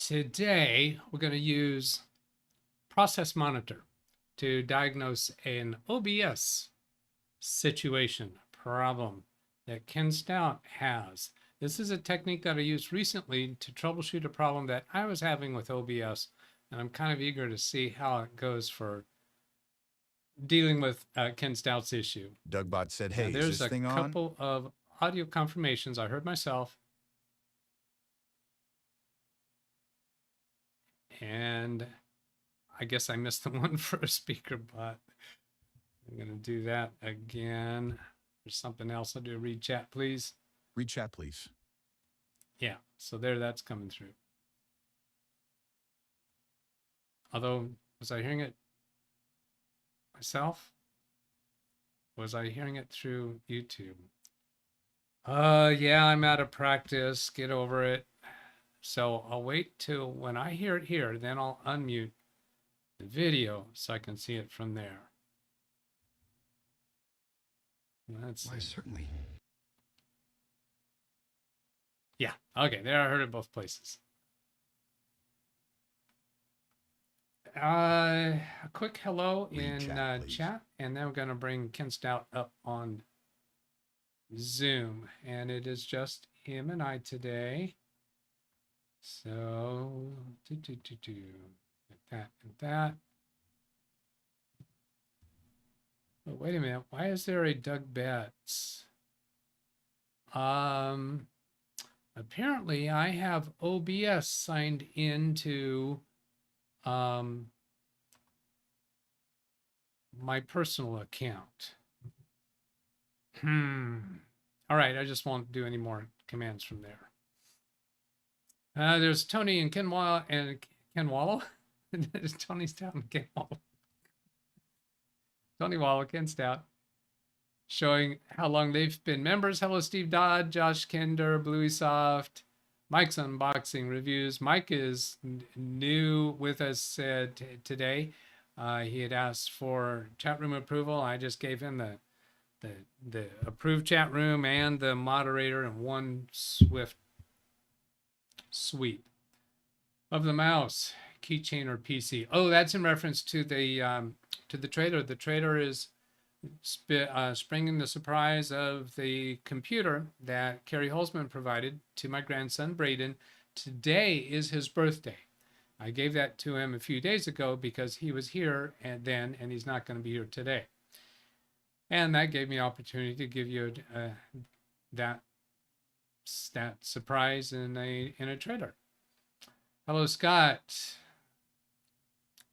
Today, we're going to use Process Monitor to diagnose an OBS situation problem that Ken Stout has. This is a technique that I used recently to troubleshoot a problem that I was having with OBS, and I'm kind of eager to see how it goes for dealing with Ken Stout's issue. DougBot said, hey, there's is this thing a on? couple of audio confirmations. I heard myself. And I guess I missed the one for a speaker bot. I'm going to do that again. There's something else I'll do. Read chat, please. Read chat, please. Yeah, so that's coming through. Although, was I hearing it myself? Was I hearing it through YouTube? Yeah, I'm out of practice. Get over it. So I'll wait till when I hear it here, then I'll unmute the video so I can see it from there. Why, certainly. Yeah, okay, there I heard it both places. A quick hello in chat, and then we're going to bring Ken Stout up on Zoom, and it is just him and I today. So, that and that. Oh, wait a minute. Why is there a DougBetts? Apparently, I have OBS signed into my personal account. All right, I just won't do any more commands from there. There's Tony and Ken Wallow and Ken Wallow. There's Tony Stout and Ken Wallow. Tony Wallow, Ken Stout, showing how long they've been members. Hello, Steve Dodd, Josh Kender, Blueysoft, Mike's Unboxing Reviews. Mike is new with us today. He had asked for chat room approval. I just gave him the approved chat room and the moderator in one swift sweep of the mouse, keychain, or PC. Oh, that's in reference to the trailer. The trailer is springing the surprise of the computer that Carrie Holzman provided to my grandson Braden. Today is his birthday. I gave that to him a few days ago because he was here and he's not going to be here today. And that gave me an opportunity to give you that surprise in a trailer. Hello, Scott.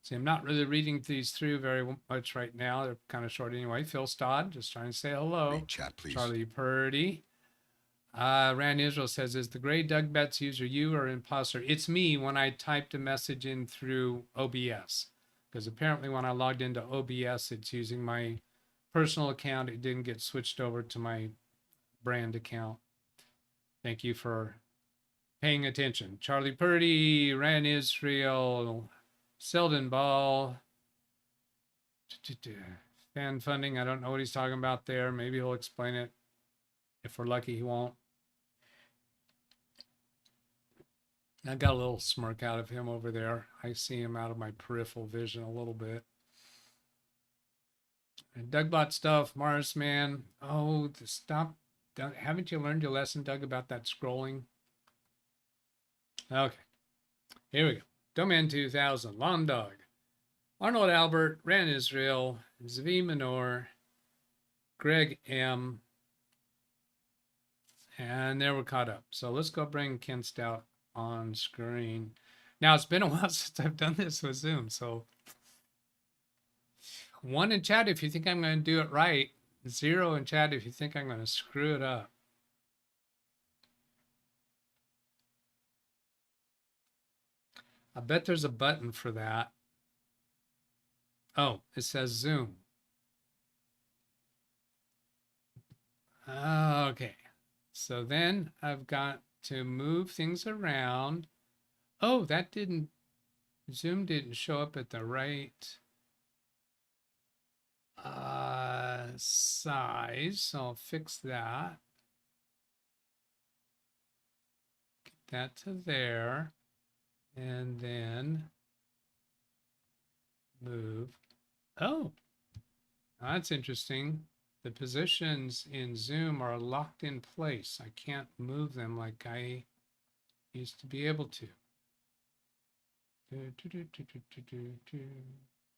See, I'm not really reading these through very much right now. They're kind of short anyway. Phil Stodd, just trying to say hello. Read chat, please. Charlie Purdy. Rand Israel says, is the gray DougBetts user you or imposter? It's me when I typed a message in through OBS. Because apparently when I logged into OBS, it's using my personal account. It didn't get switched over to my brand account. Thank you for paying attention. Charlie Purdy, Rand Israel, Selden Ball, fan funding. I don't know what he's talking about there. Maybe he'll explain it. If we're lucky, he won't. I got a little smirk out of him over there. I see him out of my peripheral vision a little bit. And DougBot stuff, Mars Man. Oh, stop. Haven't you learned your lesson, Doug, about that scrolling? Okay. Here we go. Domain 2000, Lawn Dog, Arnold Albert, Rand Israel, Zvi Minor, Greg M. And there we're caught up. So let's go bring Ken Stout on screen. Now, it's been a while since I've done this with Zoom. So 1 in chat if you think I'm going to do it right. 0 in chat if you think I'm going to screw it up. I bet there's a button for that. Oh, it says Zoom. Okay. So then I've got to move things around. Oh, that didn't, Zoom didn't show up at the right size. So I'll fix that. Get that to there. and then move. Oh, that's interesting. The positions in Zoom are locked in place. I can't move them like I used to be able to.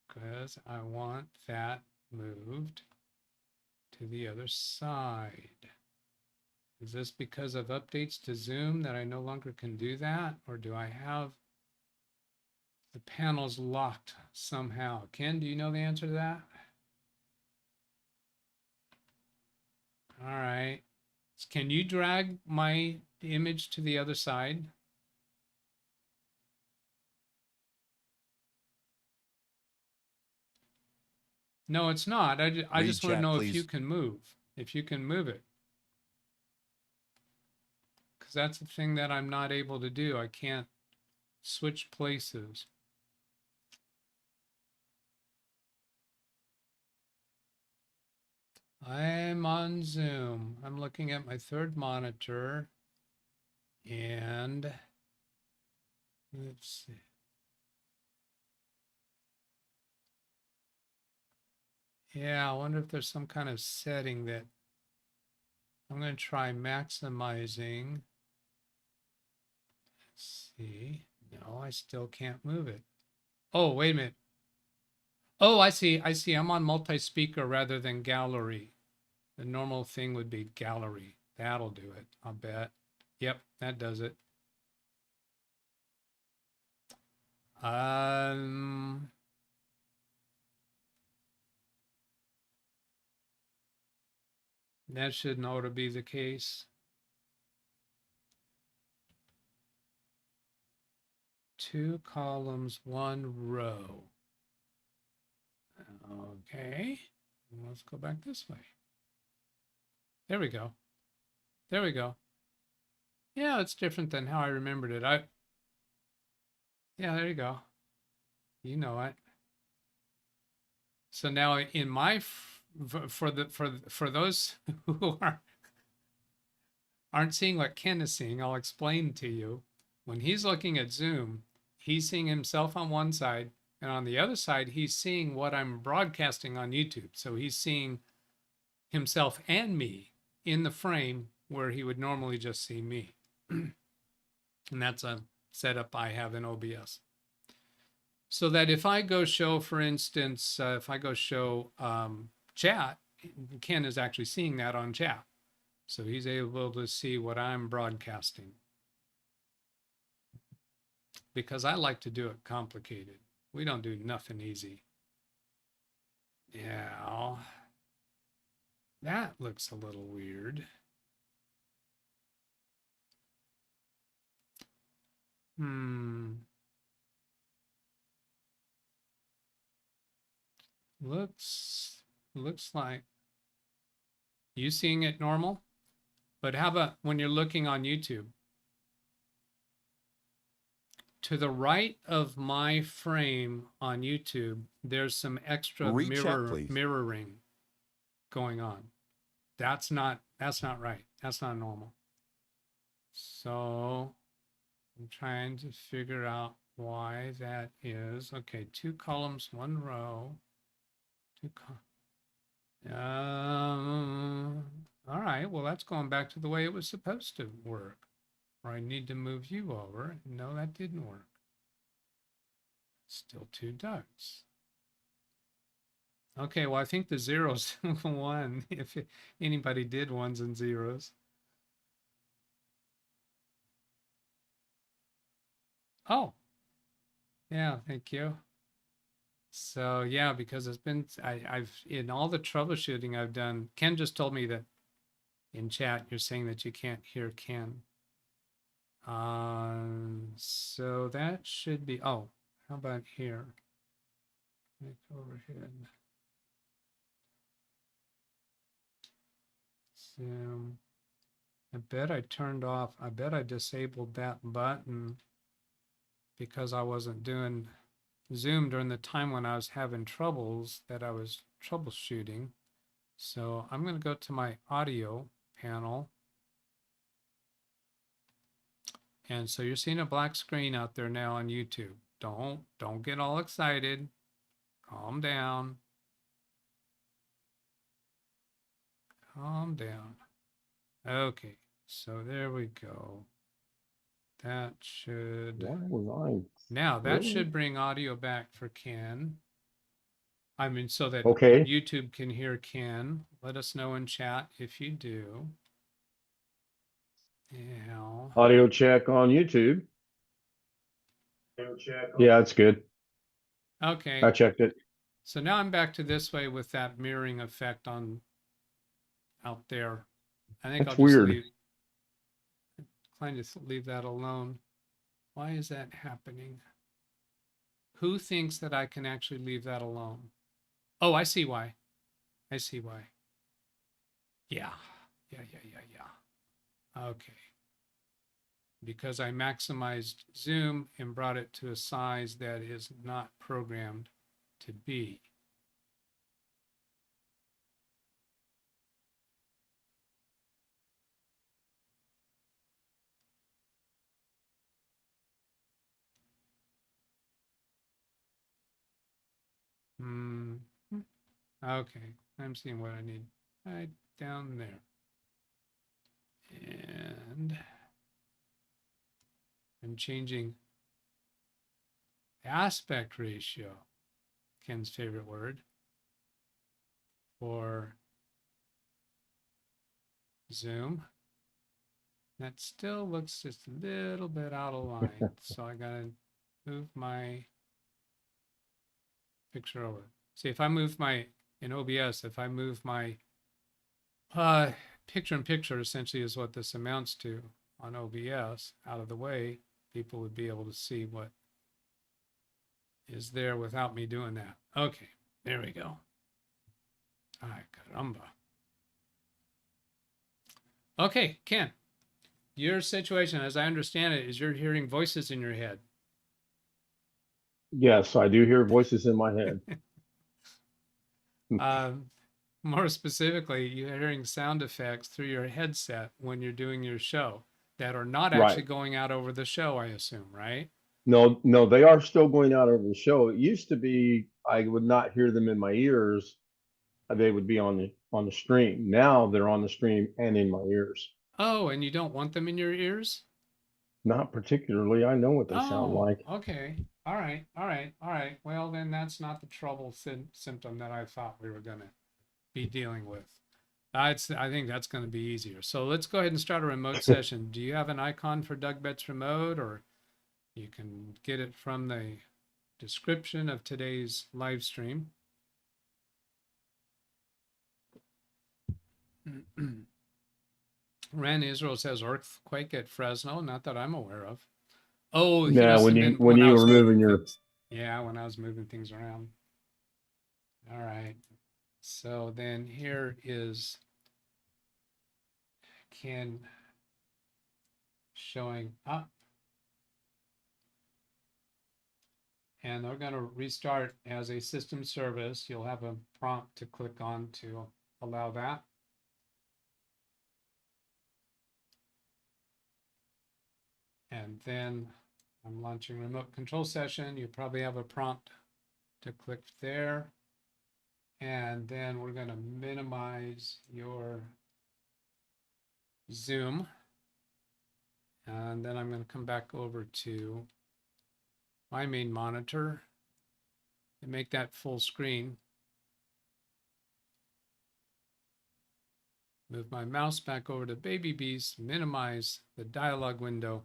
Because I want that moved to the other side. Is this because of updates to Zoom that I no longer can do that? Or do I have the panels locked somehow? Ken, do you know the answer to that? All right. Can you drag my image to the other side? No, it's not. I Read just want to chat, know please. if you can move it. Because that's the thing that I'm not able to do. I can't switch places. I'm on Zoom. I'm looking at my third monitor. And let's see. Yeah, I wonder if there's some kind of setting that I'm going to try maximizing. Let's see. No, I still can't move it. Oh, wait a minute. Oh, I see. I'm on multi-speaker rather than gallery. The normal thing would be gallery. That'll do it, I'll bet. Yep, that does it. That shouldn't ought to be the case. Two columns, one row. Okay, let's go back this way. There we go. There we go. Yeah, it's different than how I remembered it. Yeah, there you go. You know it. So now in my for those who aren't seeing what Ken is seeing, I'll explain to you. When he's looking at Zoom, he's seeing himself on one side, and on the other side, he's seeing what I'm broadcasting on YouTube. So he's seeing himself and me in the frame where he would normally just see me. And that's a setup I have in OBS. So that if I go show, for instance, if I go show chat, Ken is actually seeing that on chat. So he's able to see what I'm broadcasting. Because I like to do it complicated. We don't do nothing easy. Yeah, that looks a little weird. Looks like you seeing it normal, but how about when you're looking on YouTube? To the right of my frame on YouTube, there's some extra mirroring going on. That's not right. That's not normal. So I'm trying to figure out why that is. Okay, two columns, one row. All right, well, that's going back to the way it was supposed to work. Or I need to move you over. No, that didn't work. Still two ducks. Okay, well, I think the zeros one, if anybody did ones and zeros. Oh, yeah, thank you. So yeah, because it's been, I've in all the troubleshooting I've done, Ken just told me that in chat, you're saying that you can't hear Ken. So that should be, oh, how about here? Make overhead. Zoom. I bet I turned off, I bet I disabled that button because I wasn't doing Zoom during the time when I was having troubles that I was troubleshooting. So I'm going to go to my audio panel. And so you're seeing a black screen out there now on YouTube. Don't get all excited. Calm down. Calm down. Okay, so there we go. That should, Why was now that really? should bring audio back for Ken. I mean, so that Okay. YouTube can hear Ken. Let us know in chat if you do. Yeah. Audio check on YouTube. Yeah, it's good. Okay. I checked it. So now I'm back to this way with that mirroring effect on out there. I think That's I'll just weird. leave that alone. Why is that happening? Who thinks that I can actually leave that alone? Oh, I see why. I see why. Yeah. Okay. Because I maximized zoom and brought it to a size that is not programmed to be. Okay, I'm seeing what I need right down there. And I'm changing aspect ratio, Ken's favorite word, for zoom. That still looks just a little bit out of line. So I gotta move my picture over. See, if I move my, in OBS, if I move my picture in picture, essentially is what this amounts to on OBS, out of the way, people would be able to see what is there without me doing that. Okay, there we go. Ay, caramba. Okay, Ken, your situation, as I understand it, is you're hearing voices in your head. Yes, I do hear voices in my head. More specifically, you're hearing sound effects through your headset when you're doing your show that are not actually Right. going out over the show, I assume, right? No, they are still going out over the show. It used to be I would not hear them in my ears. They would be on the stream. Now they're on the stream and in my ears. Oh, and you don't want them in your ears? Not particularly. I know what they sound Oh, like. okay. All right. Well, then that's not the trouble symptom that I thought we were going to be dealing with. I think that's going to be easier. So let's go ahead and start a remote session. Do you have an icon for DougBetts Remote, or you can get it from the description of today's live stream? Ran Israel says earthquake at Fresno, not that I'm aware of. Oh, he Yeah, must when have you been when when I you was were moving moving your things. Yeah, when I was moving things around. All right. So then here is Ken showing up. And they're going to restart as a system service. You'll have a prompt to click on to allow that. And then I'm launching remote control session. You probably have a prompt to click there. And then we're going to minimize your Zoom. And then I'm going to come back over to my main monitor and make that full screen. Move my mouse back over to Baby Beast, minimize the dialog window.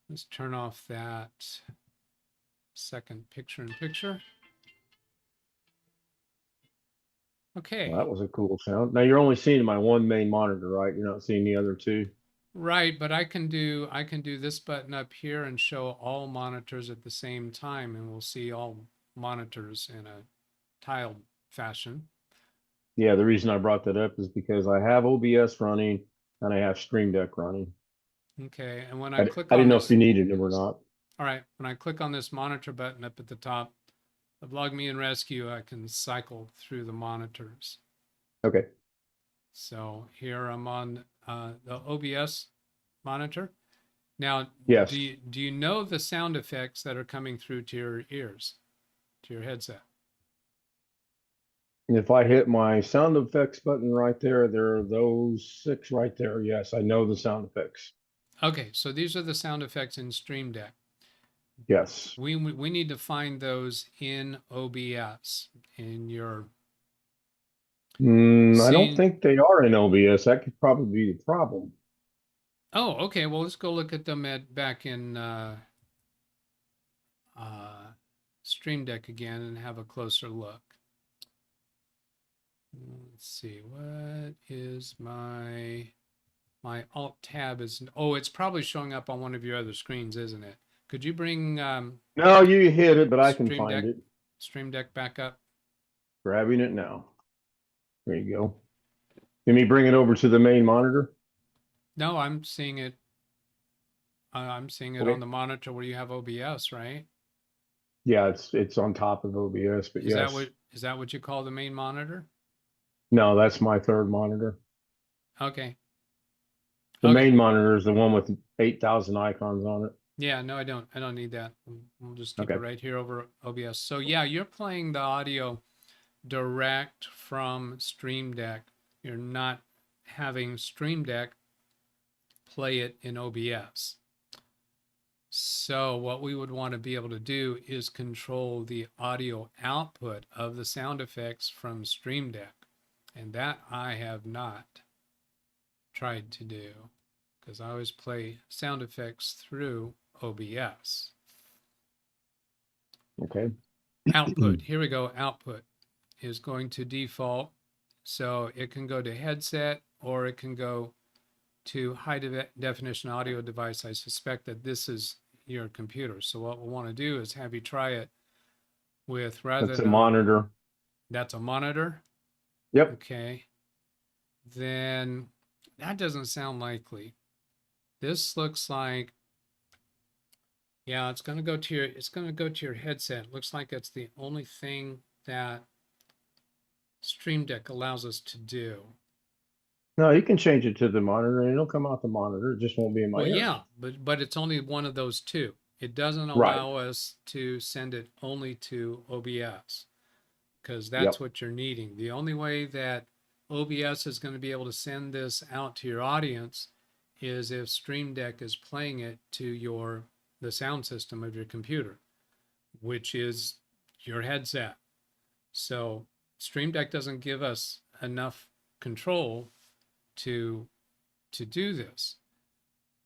Let's turn off that second picture-in-picture. Okay. Well, that was a cool sound. Now you're only seeing my one main monitor, right? You're not seeing the other two. Right, but I can do this button up here and show all monitors at the same time, and we'll see all monitors in a tiled fashion. Yeah, the reason I brought that up is because I have OBS running and I have Stream Deck running. Okay, and when I I click didn't on know this, if you needed them or not. all right, when I click on this monitor button up at the top of Log Me and Rescue, I can cycle through the monitors. Okay. So here I'm on the OBS monitor. Now, Yes. do you know the sound effects that are coming through to your ears, to your headset? If I hit my sound effects button right there, there are those 6 right there. Yes, I know the sound effects. Okay, so these are the sound effects in Stream Deck. Yes. We need to find those in OBS in your I don't scene. think they are in OBS. That could probably be the problem. Oh, okay. Well, let's go look at them back in Stream Deck again and have a closer look. Let's see, what is my Alt tab is, oh, it's probably showing up on one of your other screens, isn't it? Could you bring No, you hit it, but I can find it. Stream Deck back up? Grabbing it now. There you go. Can you bring it over to the main monitor? No, I'm seeing it. I'm seeing it Okay. on the monitor where you have OBS, right? Yeah, it's on top of OBS, but Is yes. is that what you call the main monitor? No, that's my third monitor. Okay. The Okay. main monitor is the one with 8,000 icons on it. Yeah, no, I don't need that. We'll just keep Okay. it right here over OBS. So yeah, you're playing the audio direct from Stream Deck. You're not having Stream Deck play it in OBS. So what we would want to be able to do is control the audio output of the sound effects from Stream Deck. And that I have not tried to do because I always play sound effects through OBS. Okay. Output, here we go. Output is going to default. So it can go to headset or it can go to high definition audio device. I suspect that this is your computer. So what we'll want to do is have you try it with rather That's a than monitor. That's a monitor. Yep. Okay. Then that doesn't sound likely. This looks like, yeah, it's going to go to your headset. It looks like it's the only thing that Stream Deck allows us to do. No, you can change it to the monitor and it'll come out the monitor. It just won't be in my Well, ear. yeah, but it's only one of those two. It doesn't Right. allow us to send it only to OBS because that's what you're needing. The only way that OBS is going to be able to send this out to your audience is if Stream Deck is playing it to the sound system of your computer, which is your headset. So Stream Deck doesn't give us enough control to do this.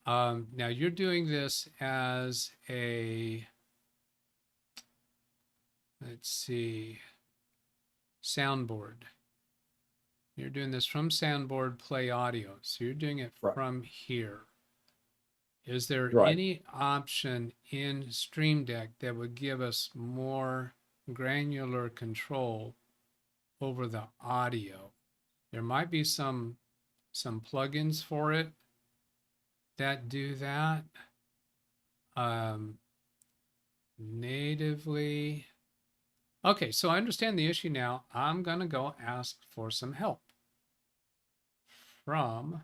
Now you're doing this as a, let's see, soundboard. You're doing this from soundboard play audio. So you're doing it from here. Is there any option in Stream Deck that would give us more granular control over the audio? There might be some plugins for it that do that natively. Okay, so I understand the issue now. I'm going to go ask for some help from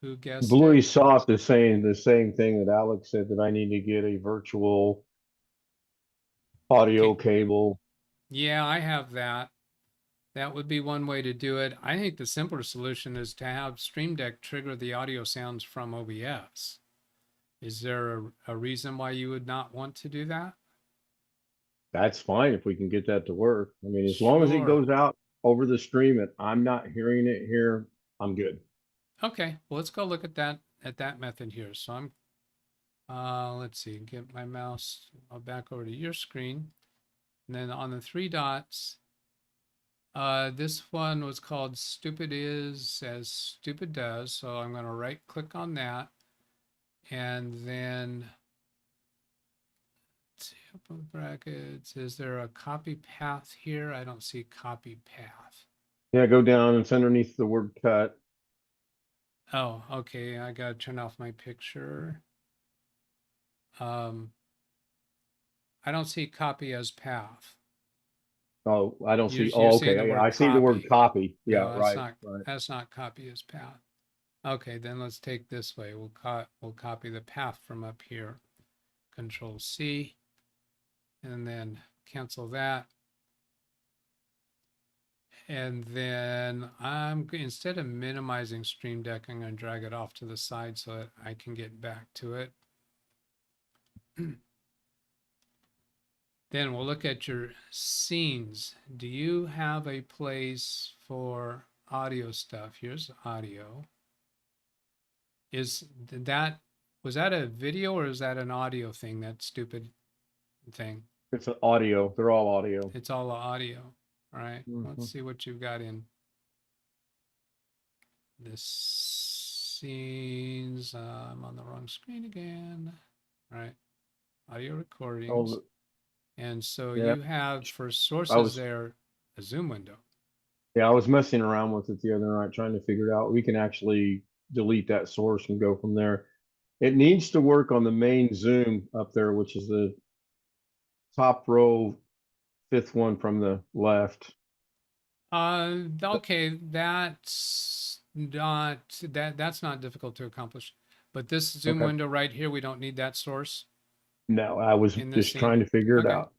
who guessed Bluey it? Soft is saying the same thing that Alex said, that I need to get a virtual audio cable. Yeah, I have that. That would be one way to do it. I think the simpler solution is to have Stream Deck trigger the audio sounds from OBS. Is there a reason why you would not want to do that? That's fine if we can get that to work. I mean, as long as it goes out over the stream and I'm not hearing it here, I'm good. Okay, well, let's go look at that method here. So I'm, let's see, get my mouse back over to your screen. And then on the 3 dots, this one was called Stupid Is as Stupid Does. So I'm going to right click on that. And then, let's see, open brackets. Is there a copy path here? I don't see copy path. Yeah, go down. It's underneath the word cut. Oh, okay. I got to turn off my picture. I don't see copy as path. Oh, I don't see. You're Oh, seeing okay. the I see the word copy. Yeah, No, right. That's not copy as path. Okay, then let's take this way. We'll copy the path from up here. Control C, and then cancel that. And then instead of minimizing Stream Deck, I'm going to drag it off to the side so that I can get back to it. Then we'll look at your scenes. Do you have a place for audio stuff? Here's audio. Was that a video or is that an audio thing? That stupid thing. It's an audio. They're all audio. It's all audio. All right. Mhm. Let's see what you've got in this scenes. I'm on the wrong screen again. All right. Audio recordings. Oh, And so yeah. you have for I sources was there a Zoom window. Yeah, I was messing around with it the other night trying to figure it out. We can actually delete that source and go from there. It needs to work on the main Zoom up there, which is the top row, fifth one from the left. Okay, that's not difficult to accomplish. But this Zoom Okay. window right here, we don't need that source. No, I was In this just scene? trying to figure it Okay. out.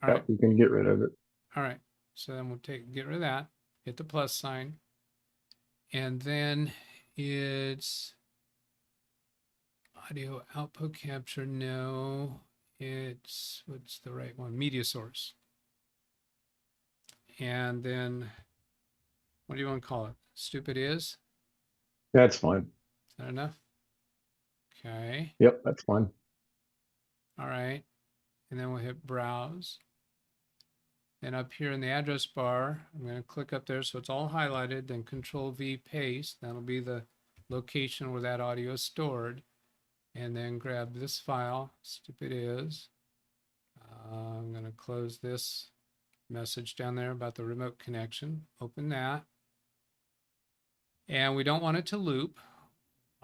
All right. You can get rid of it. All right. So then we'll get rid of that. Hit the plus sign. And then it's audio output capture. No, what's the right one? Media source. And then what do you want to call it? Stupid is? That's fine. Is that enough? Okay. Yep, that's fine. All right. And then we'll hit browse. Then up here in the address bar, I'm going to click up there so it's all highlighted, then Control V paste. That'll be the location where that audio is stored. And then grab this file, stupid is. I'm going to close this message down there about the remote connection. Open that. And we don't want it to loop.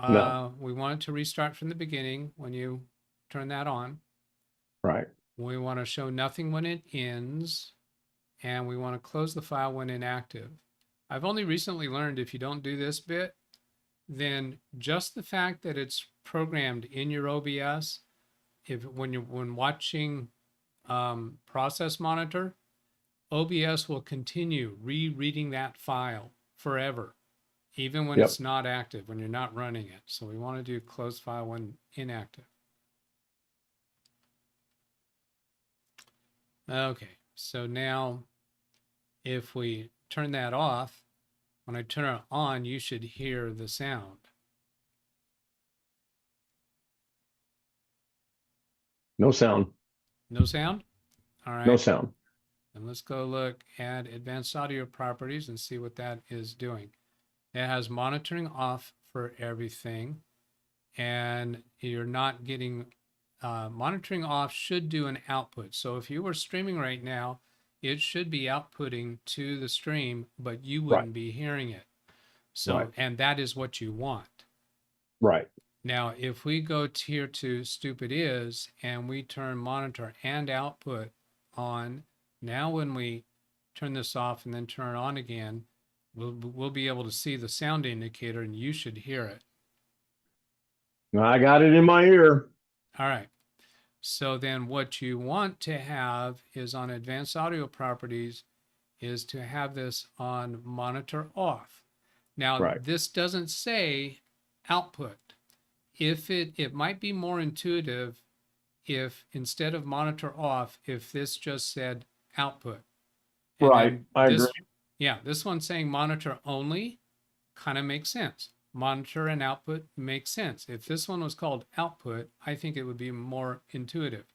No. We want it to restart from the beginning when you turn that on. Right. We want to show nothing when it ends. And we want to close the file when inactive. I've only recently learned if you don't do this bit, then just the fact that it's programmed in your OBS, when watching Process Monitor, OBS will continue rereading that file forever, even when it's not active, when you're not running it. So we want to do close file when inactive. Okay, so now if we turn that off, when I turn it on, you should hear the sound. No sound. No sound? All right. No sound. And let's go look at advanced audio properties and see what that is doing. It has monitoring off for everything. And you're not getting, monitoring off should do an output. So if you were streaming right now, it should be outputting to the stream, but you wouldn't be hearing it. So, and that is what you want. Right. Now, if we go here to stupid is, and we turn monitor and output on, now when we turn this off and then turn it on again, we'll be able to see the sound indicator and you should hear it. I got it in my ear. All right. So then what you want to have is on advanced audio properties is to have this on monitor off. Now, this doesn't say output. If it might be more intuitive if instead of monitor off, if this just said output. And right. I agree. Yeah, this one saying monitor only kind of makes sense. Monitor and output makes sense. If this one was called output, I think it would be more intuitive.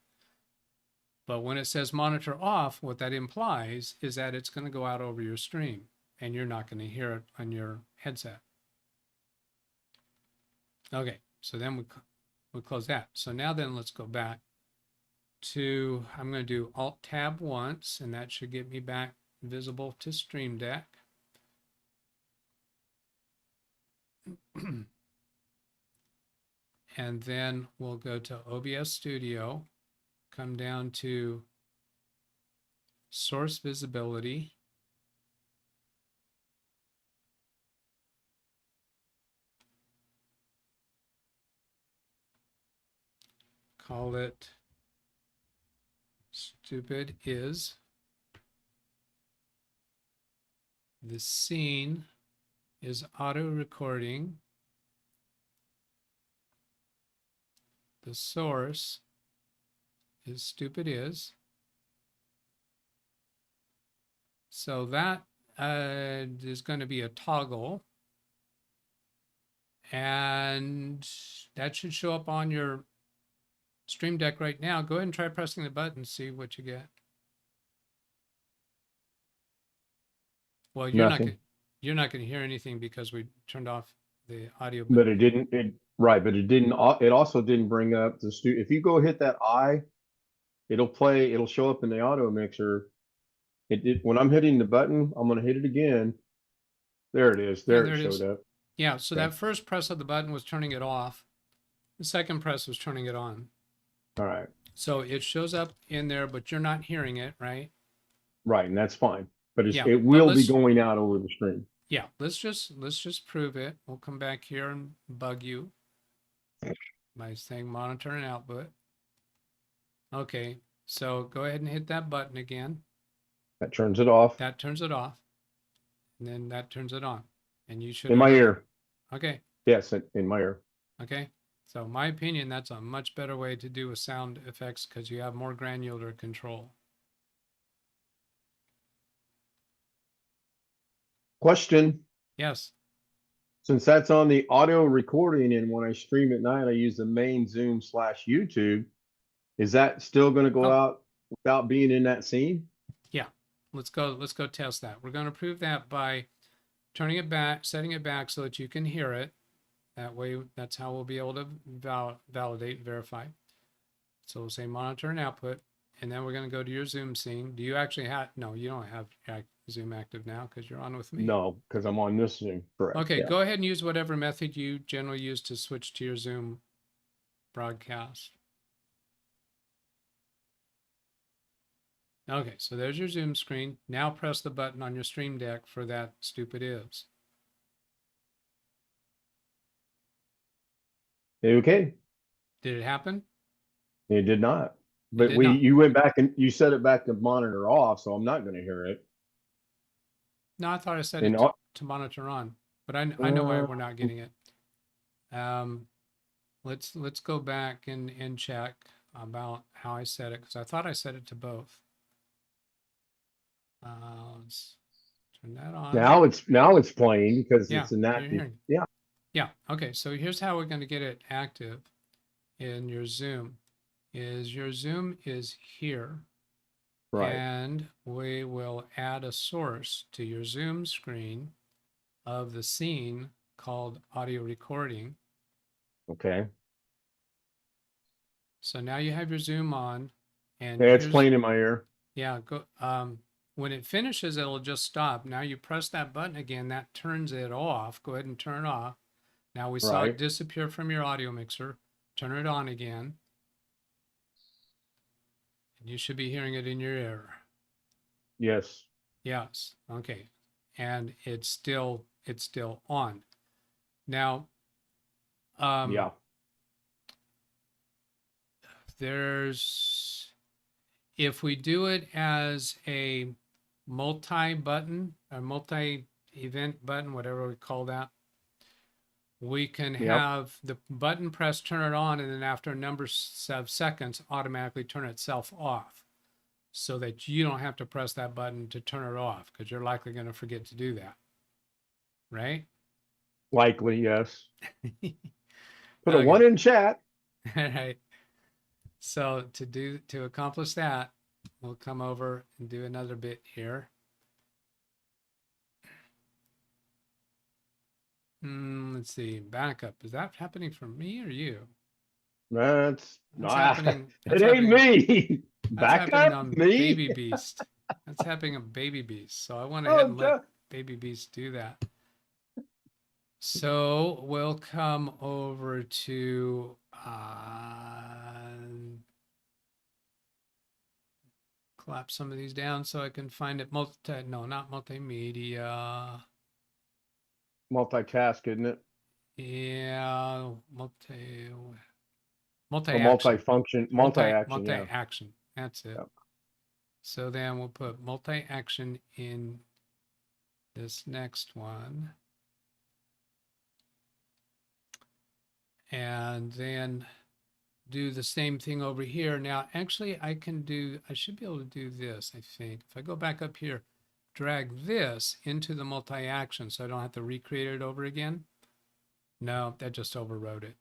But when it says monitor off, what that implies is that it's going to go out over your stream and you're not going to hear it on your headset. Okay, so then we close that. So now then let's go back to, I'm going to do Alt Tab once, and that should get me back visible to Stream Deck. And then we'll go to OBS Studio, come down to Source Visibility. call it stupid is. The scene is auto recording. The source is stupid is. So that is going to be a toggle. And that should show up on your Stream Deck right now. Go ahead and try pressing the button, see what you get. Well, you're Nothing. not going to hear anything because we turned off the audio. But it didn't, but it didn't, it also didn't bring up the if you go hit that I, it'll show up in the auto mixer. When I'm hitting the button, I'm going to hit it again. There it is. There it showed up. Yeah, so Okay. that first press of the button was turning it off. The second press was turning it on. All right. So it shows up in there, but you're not hearing it, right? Right, and that's fine. But Yeah, it but will be let's- going out over the stream. Yeah, let's just prove it. We'll come back here and bug you by saying monitor and output. Okay, so go ahead and hit that button again. That turns it off. That turns it off. And then that turns it on. And you should In my have- ear. Okay. Yes, in my ear. Okay. So in my opinion, that's a much better way to do with sound effects because you have more granular control. Question. Yes. Since that's on the audio recording and when I stream at night, I use the main Zoom / YouTube. Is that still going to go out without being in that scene? Yeah. Let's go test that. We're going to prove that by turning it back, setting it back so that you can hear it. That way, that's how we'll be able to validate and verify. So we'll say monitor and output, and then we're going to go to your Zoom scene. Do you actually have, no, you don't have Zoom active now because you're on with me. No, because I'm on this Zoom. Correct. Okay, Yeah. go ahead and use whatever method you generally use to switch to your Zoom broadcast. Okay, so there's your Zoom screen. Now press the button on your Stream Deck for that stupid is. Okay. Did it happen? It did not. But did not. you went back and you set it back to monitor off, so I'm not going to hear it. No, I thought I set And it to monitor on, but I know why we're not getting it. Let's go back and check about how I set it because I thought I set it to both. Let's turn that on. Now it's playing because Yeah, it's inactive. you're hearing. Yeah. Yeah. Okay. So here's how we're going to get it active in your Zoom. Your Zoom is here. Right. And we will add a source to your Zoom screen of the scene called audio recording. Okay. So now you have your Zoom on, and Yeah, it's playing in my ear. Yeah, go. When it finishes, it'll just stop. Now you press that button again, that turns it off. Go ahead and turn it off. Now we saw it disappear from your audio mixer. Turn it on again. And you should be hearing it in your ear. Yes. Yes. Okay. And it's still on. Now, Yeah. If we do it as a multi-button, a multi-event button, whatever we call that, we can have the button press, turn it on, and then after a number of seconds, automatically turn itself off so that you don't have to press that button to turn it off because you're likely going to forget to do that. Right? Likely, yes. Put Okay. a 1 in chat. All right. So to accomplish that, we'll come over and do another bit here. Let's see. Backup. Is that happening for me or you? That's happening. It ain't me. That's Back happening up, on me. Baby Beast. That's happening on Baby Beast. So I went ahead and let Baby Beast do that. So we'll come over to clap some of these down so I can find it. Not multimedia. Multitask, isn't it? Yeah, multi-action. multi-function, multi-action, yeah. Multi-action. That's it. Yep. So then we'll put multi-action in this next one. And then do the same thing over here. Now, actually, I should be able to do this, I think. If I go back up here, drag this into the multi-action so I don't have to recreate it over again. No, that just overwrote it.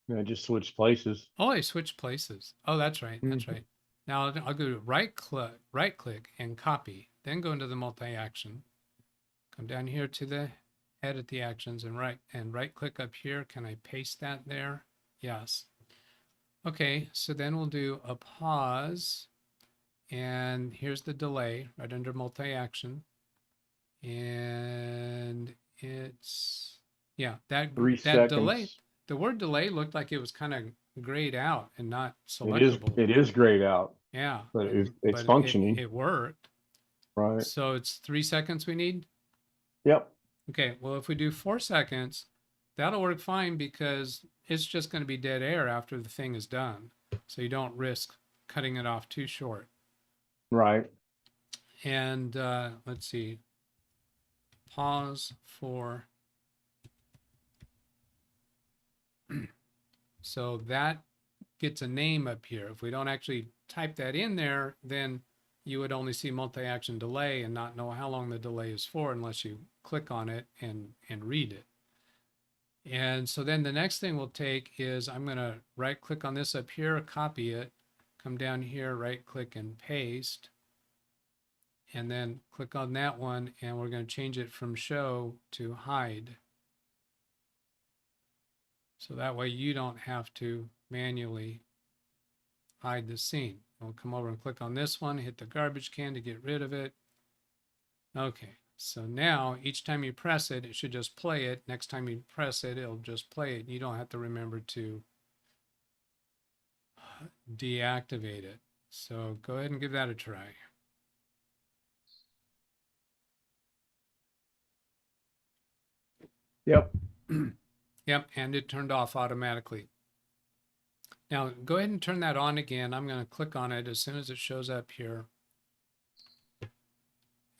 Yeah, just switch places. Oh, I switched places. Oh, that's right. That's right. Now I'll go to right click and copy, then go into the multi-action. Come down here to the edit the actions and right click up here. Can I paste that there? Yes. Okay, so then we'll do a pause, and here's the delay right under multi-action. And it's, yeah, that 3 that seconds. delay, the word delay looked like it was kind of grayed out and not selectable. It is grayed out. Yeah, But it's but functioning. It worked. Right. So it's 3 seconds we need. Yep. Okay, well, if we do 4 seconds, that'll work fine because it's just going to be dead air after the thing is done. So you don't risk cutting it off too short. Right. And let's see, pause for, so that gets a name up here. If we don't actually type that in there, then you would only see multi-action delay and not know how long the delay is for unless you click on it and read it. And so then the next thing we'll take is I'm going to right click on this up here, copy it, come down here, right click and paste, and then click on that one, and we're going to change it from show to hide. So that way you don't have to manually hide the scene. We'll come over and click on this one, hit the garbage can to get rid of it. Okay, so now each time you press it, it should just play it. Next time you press it, it'll just play it. You don't have to remember to deactivate it. So go ahead and give that a try. Yep. Yep, and it turned off automatically. Now go ahead and turn that on again. I'm going to click on it as soon as it shows up here.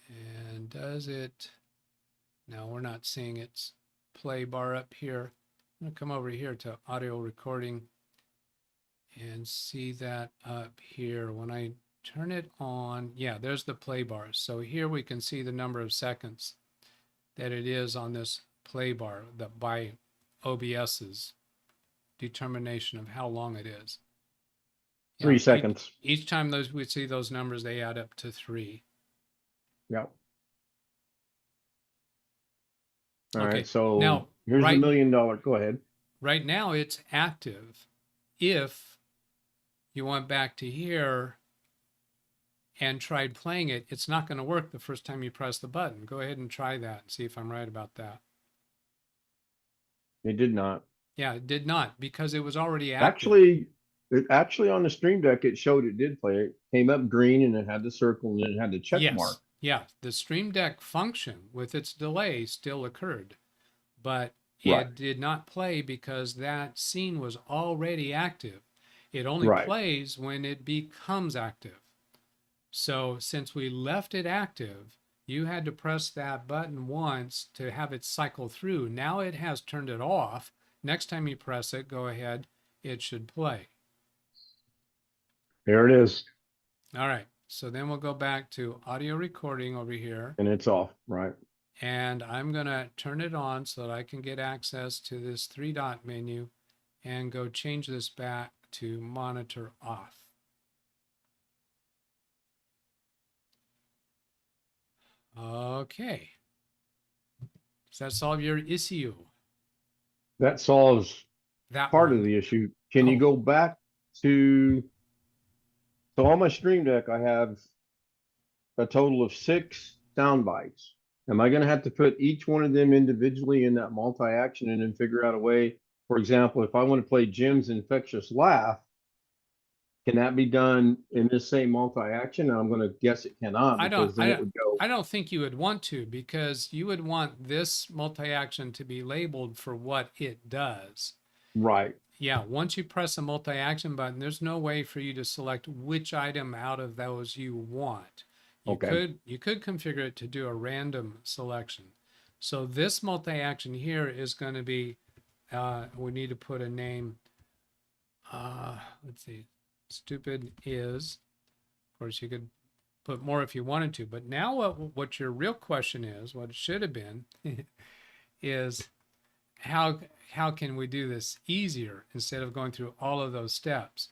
And does it? No, we're not seeing its play bar up here. I'm going to come over here to audio recording and see that up here. When I turn it on, yeah, there's the play bar. So here we can see the number of seconds that it is on this play bar that by OBS's determination of how long it is. 3 seconds. Each time we see those numbers, they add up to 3. Yep. All Okay, right. So now, here's the $1 million. Go ahead. Right now it's active. If you went back to here and tried playing it, it's not going to work the first time you press the button. Go ahead and try that and see if I'm right about that. It did not. Yeah, it did not because it was already active. Actually on the Stream Deck, it showed it did play. It came up green and it had the circle and it had the check mark. Yeah, the Stream Deck function with its delay still occurred, but Right. it did not play because that scene was already active. It only Right. plays when it becomes active. So since we left it active, you had to press that button once to have it cycle through. Now it has turned it off. Next time you press it, go ahead, it should play. There it is. All right, so then we'll go back to audio recording over here. And it's off. Right. And I'm going to turn it on so that I can get access to this 3-dot menu and go change this back to monitor off. Okay. Does that solve your issue? That solves That part one. of the issue. Can you go back to, so on my Stream Deck, I have a total of 6 sound bites. Am I going to have to put each one of them individually in that multi-action and then figure out a way? For example, if I want to play Jim's infectious laugh, can that be done in this same multi-action? I'm going to guess it cannot because then it would go. I don't think you would want to, because you would want this multi-action to be labeled for what it does. Right. Yeah, once you press the multi-action button, there's no way for you to select which item out of those you want. Okay. You could configure it to do a random selection. So this multi-action here is going to be, we need to put a name. Let's see, stupid is, of course you could put more if you wanted to, but now what your real question is, what it should have been, is how can we do this easier instead of going through all of those steps?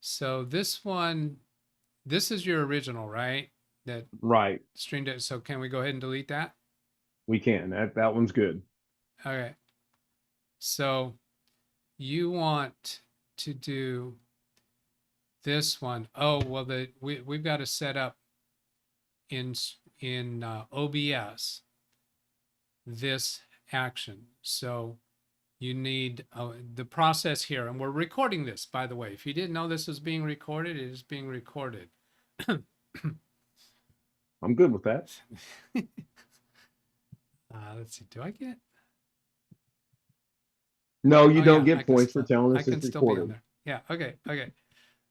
So this one, this is your original, right? That Right. streamed it. So can we go ahead and delete that? We can. That one's good. Okay. So you want to do this one. Oh, well, we've got to set up in OBS this action. So you need the process here, and we're recording this, by the way. If you didn't know this is being recorded, it is being recorded. I'm good with that. Let's see, do I get? No, you Oh, don't yeah, get points for telling I us can it's still be on recorded. there. Yeah, okay.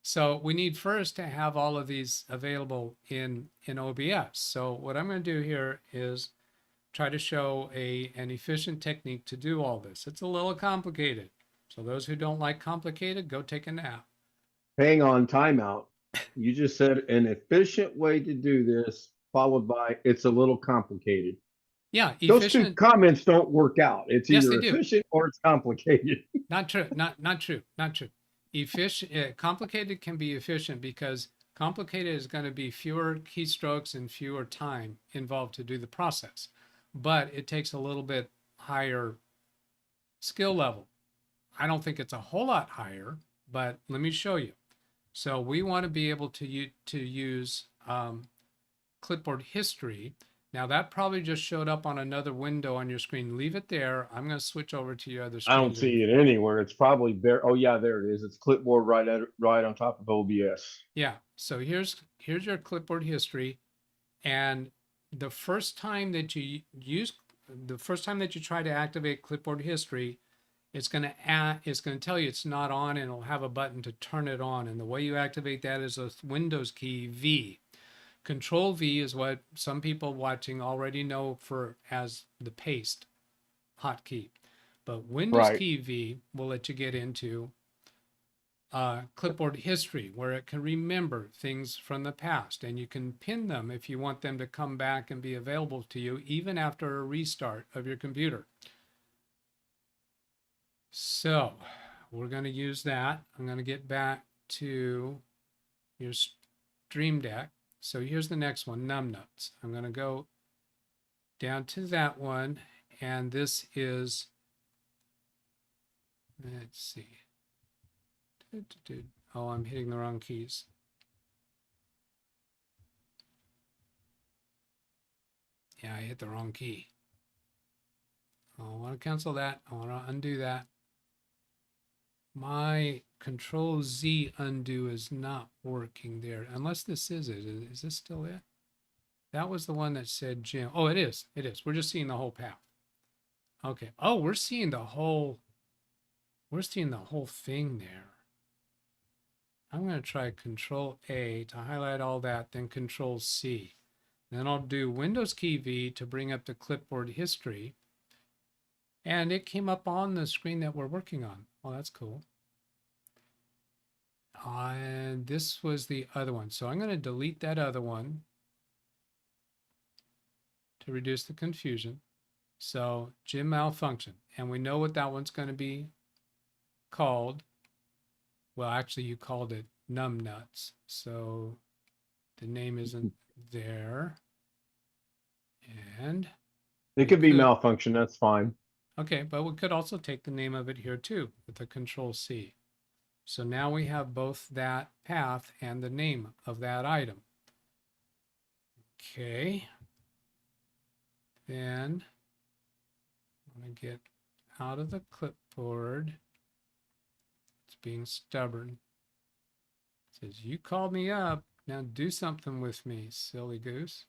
So we need first to have all of these available in OBS. So what I'm going to do here is try to show an efficient technique to do all this. It's a little complicated. So those who don't like complicated, go take a nap. Hang on, timeout. You just said an efficient way to do this, followed by it's a little complicated. Yeah, Those two efficient. comments don't work out. It's Yes, either they do. efficient or it's complicated. Not true. Not true. Not true. Efficient. Complicated can be efficient because complicated is going to be fewer keystrokes and fewer time involved to do the process, but it takes a little bit higher skill level. I don't think it's a whole lot higher, but let me show you. So we want to be able to use clipboard history. Now that probably just showed up on another window on your screen. Leave it there. I'm going to switch over to your other screen. I don't see it anywhere. It's probably there. Oh yeah, there it is. It's clipboard right on top of OBS. Yeah. So here's your clipboard history, and the first time that you try to activate clipboard history, it's going to tell you it's not on, and it'll have a button to turn it on. And the way you activate that is a Windows key V. Control V is what some people watching already know as the paste hotkey, but Windows key V will let you get into clipboard history, where it can remember things from the past, and you can pin them if you want them to come back and be available to you even after a restart of your computer. So we're going to use that. I'm going to get back to your Stream Deck. So here's the next one, numbnuts. I'm going to go down to that one, and this is, let's see. Oh, I'm hitting the wrong keys. Yeah, I hit the wrong key. I want to cancel that. I want to undo that. My Control Z undo is not working there, unless this is it. Is this still it? That was the one that said Jim. Oh, it is. It is. We're just seeing the whole path. Okay. Oh, we're seeing the whole thing there. I'm going to try Control A to highlight all that, then Control C. Then I'll do Windows key V to bring up the clipboard history. And it came up on the screen that we're working on. Oh, that's cool. And this was the other one. So I'm going to delete that other one to reduce the confusion. So Jim malfunction. And we know what that one's going to be called. Well, actually, you called it numbnuts. So the name isn't there. And it could be malfunction. That's fine. Okay, but we could also take the name of it here too with the Control C. So now we have both that path and the name of that item. Okay. Then I'm going to get out of the clipboard. It's being stubborn. It says, you called me up. Now do something with me, silly goose.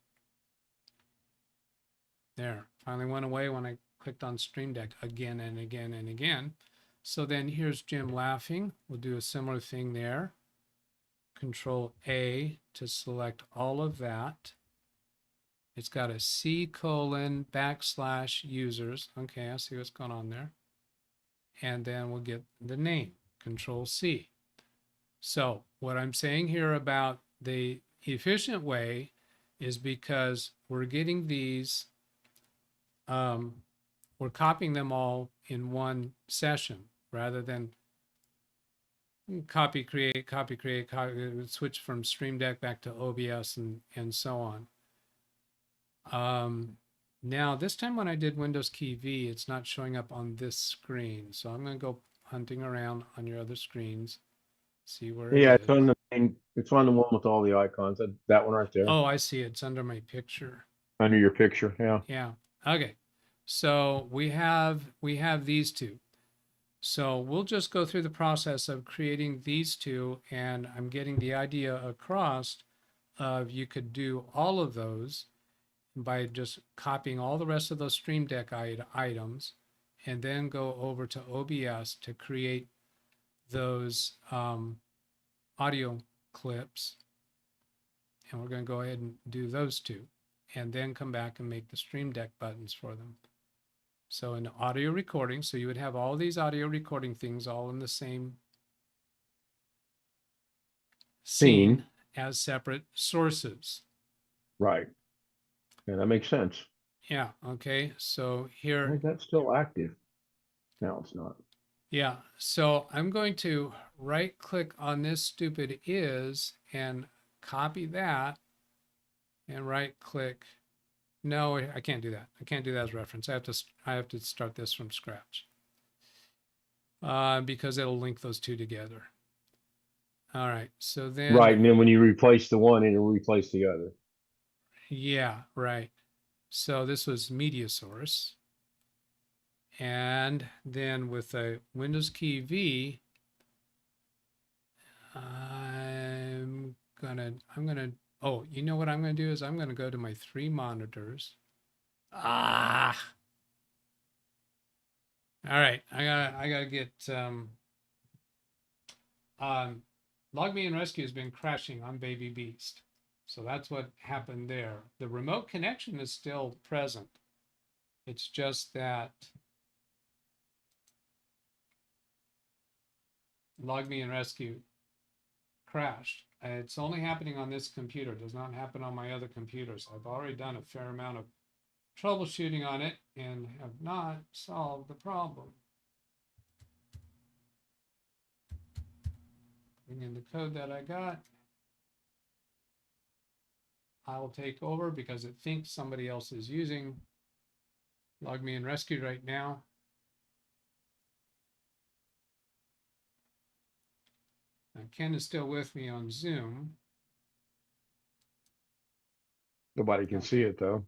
There, finally went away when I clicked on Stream Deck again and again and again. So then here's Jim laughing. We'll do a similar thing there. Control A to select all of that. It's got a C:\users. Okay, I see what's going on there. And then we'll get the name, Control C. So what I'm saying here about the efficient way is because we're getting these, we're copying them all in one session rather than copy, create, switch from Stream Deck back to OBS and so on. Now this time when I did Windows key V, it's not showing up on this screen. So I'm going to go hunting around on your other screens, see where Yeah, it it's is. on the main, it's on the one with all the icons. That one right there. Oh, I see. It's under my picture. Under your picture, yeah. Yeah. Okay. So we have these two. So we'll just go through the process of creating these two, and I'm getting the idea across of you could do all of those by just copying all the rest of those Stream Deck items and then go over to OBS to create those audio clips. And we're going to go ahead and do those two and then come back and make the Stream Deck buttons for them. So in audio recording, so you would have all these audio recording things all in the same scene as separate sources. Right. Yeah, that makes sense. Yeah. Okay. So Why here, is that still active? No, it's not. yeah. So I'm going to right click on this stupid is and copy that and right click. No, I can't do that. I can't do that as reference. I have to start this from scratch because it'll link those two together. All right. So then. Right, and then when you replace the one, it'll replace the other. Yeah, right. So this was media source. And then with a Windows key V, I'm gonna, oh, you know what I'm gonna do is I'm gonna go to my 3 monitors. All right, I gotta get, Log Me and Rescue has been crashing on Baby Beast. So that's what happened there. The remote connection is still present. It's just that Log Me and Rescue crashed. It's only happening on this computer. It does not happen on my other computers. I've already done a fair amount of troubleshooting on it and have not solved the problem. Bring in the code that I got. I will take over because it thinks somebody else is using Log Me and Rescue right now. Now, Ken is still with me on Zoom. Nobody can see it though.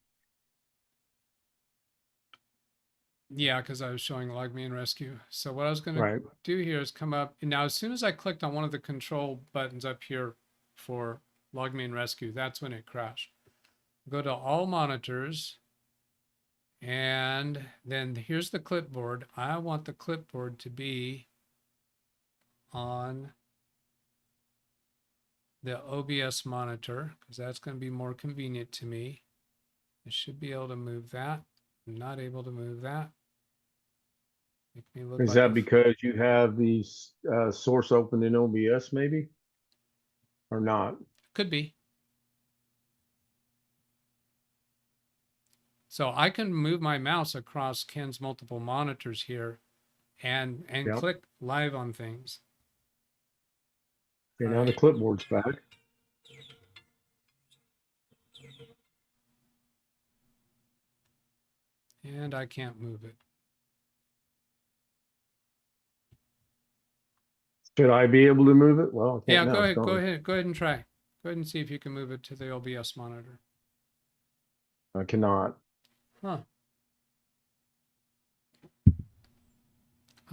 Yeah, because I was showing Log Me and Rescue. So what I was going Right. to do here is come up. And now, as soon as I clicked on one of the control buttons up here for Log Me and Rescue, that's when it crashed. Go to all monitors. And then here's the clipboard. I want the clipboard to be on the OBS monitor because that's going to be more convenient to me. I should be able to move that. I'm not able to move that. Make me look Is like that because you have these source open in OBS maybe? Or not? Could be. So I can move my mouse across Ken's multiple monitors here and Yep. click live on things. Okay, now the clipboard's back. And I can't move it. Should I be able to move it? Well, I Yeah, can't now, go it's ahead, gone. go ahead and try. Go ahead and see if you can move it to the OBS monitor. I cannot. Huh.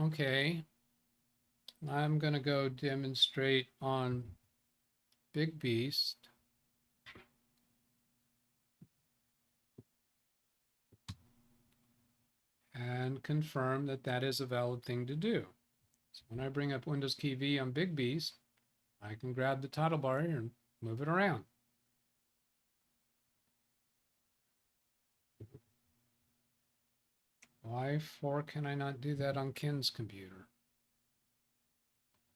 Okay. I'm going to go demonstrate on Big Beast. And confirm that that is a valid thing to do. So when I bring up Windows key V on Big Beast, I can grab the title bar here and move it around. Why for can I not do that on Ken's computer?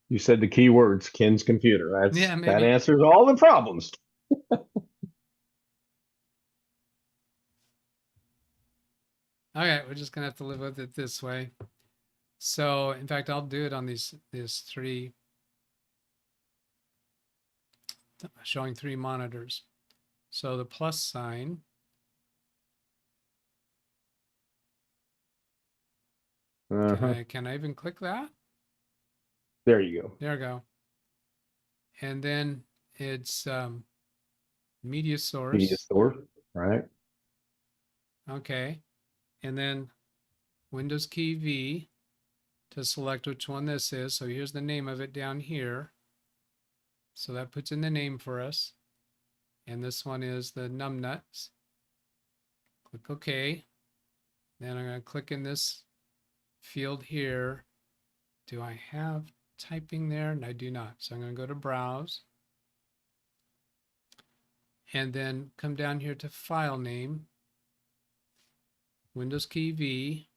You said the key words, Ken's computer. Yeah, That maybe. answers all the problems. Okay, we're just gonna have to live with it this way. So in fact, I'll do it on these three, showing three monitors. So the plus sign. Can I even click that? There you go. There we go. And then it's media source. Media source, right? Okay. And then Windows key V to select which one this is. So here's the name of it down here. So that puts in the name for us. And this one is the numbnuts. Click OK. Then I'm going to click in this field here. Do I have typing there? And I do not. So I'm going to go to Browse. And then come down here to File Name. Windows key V.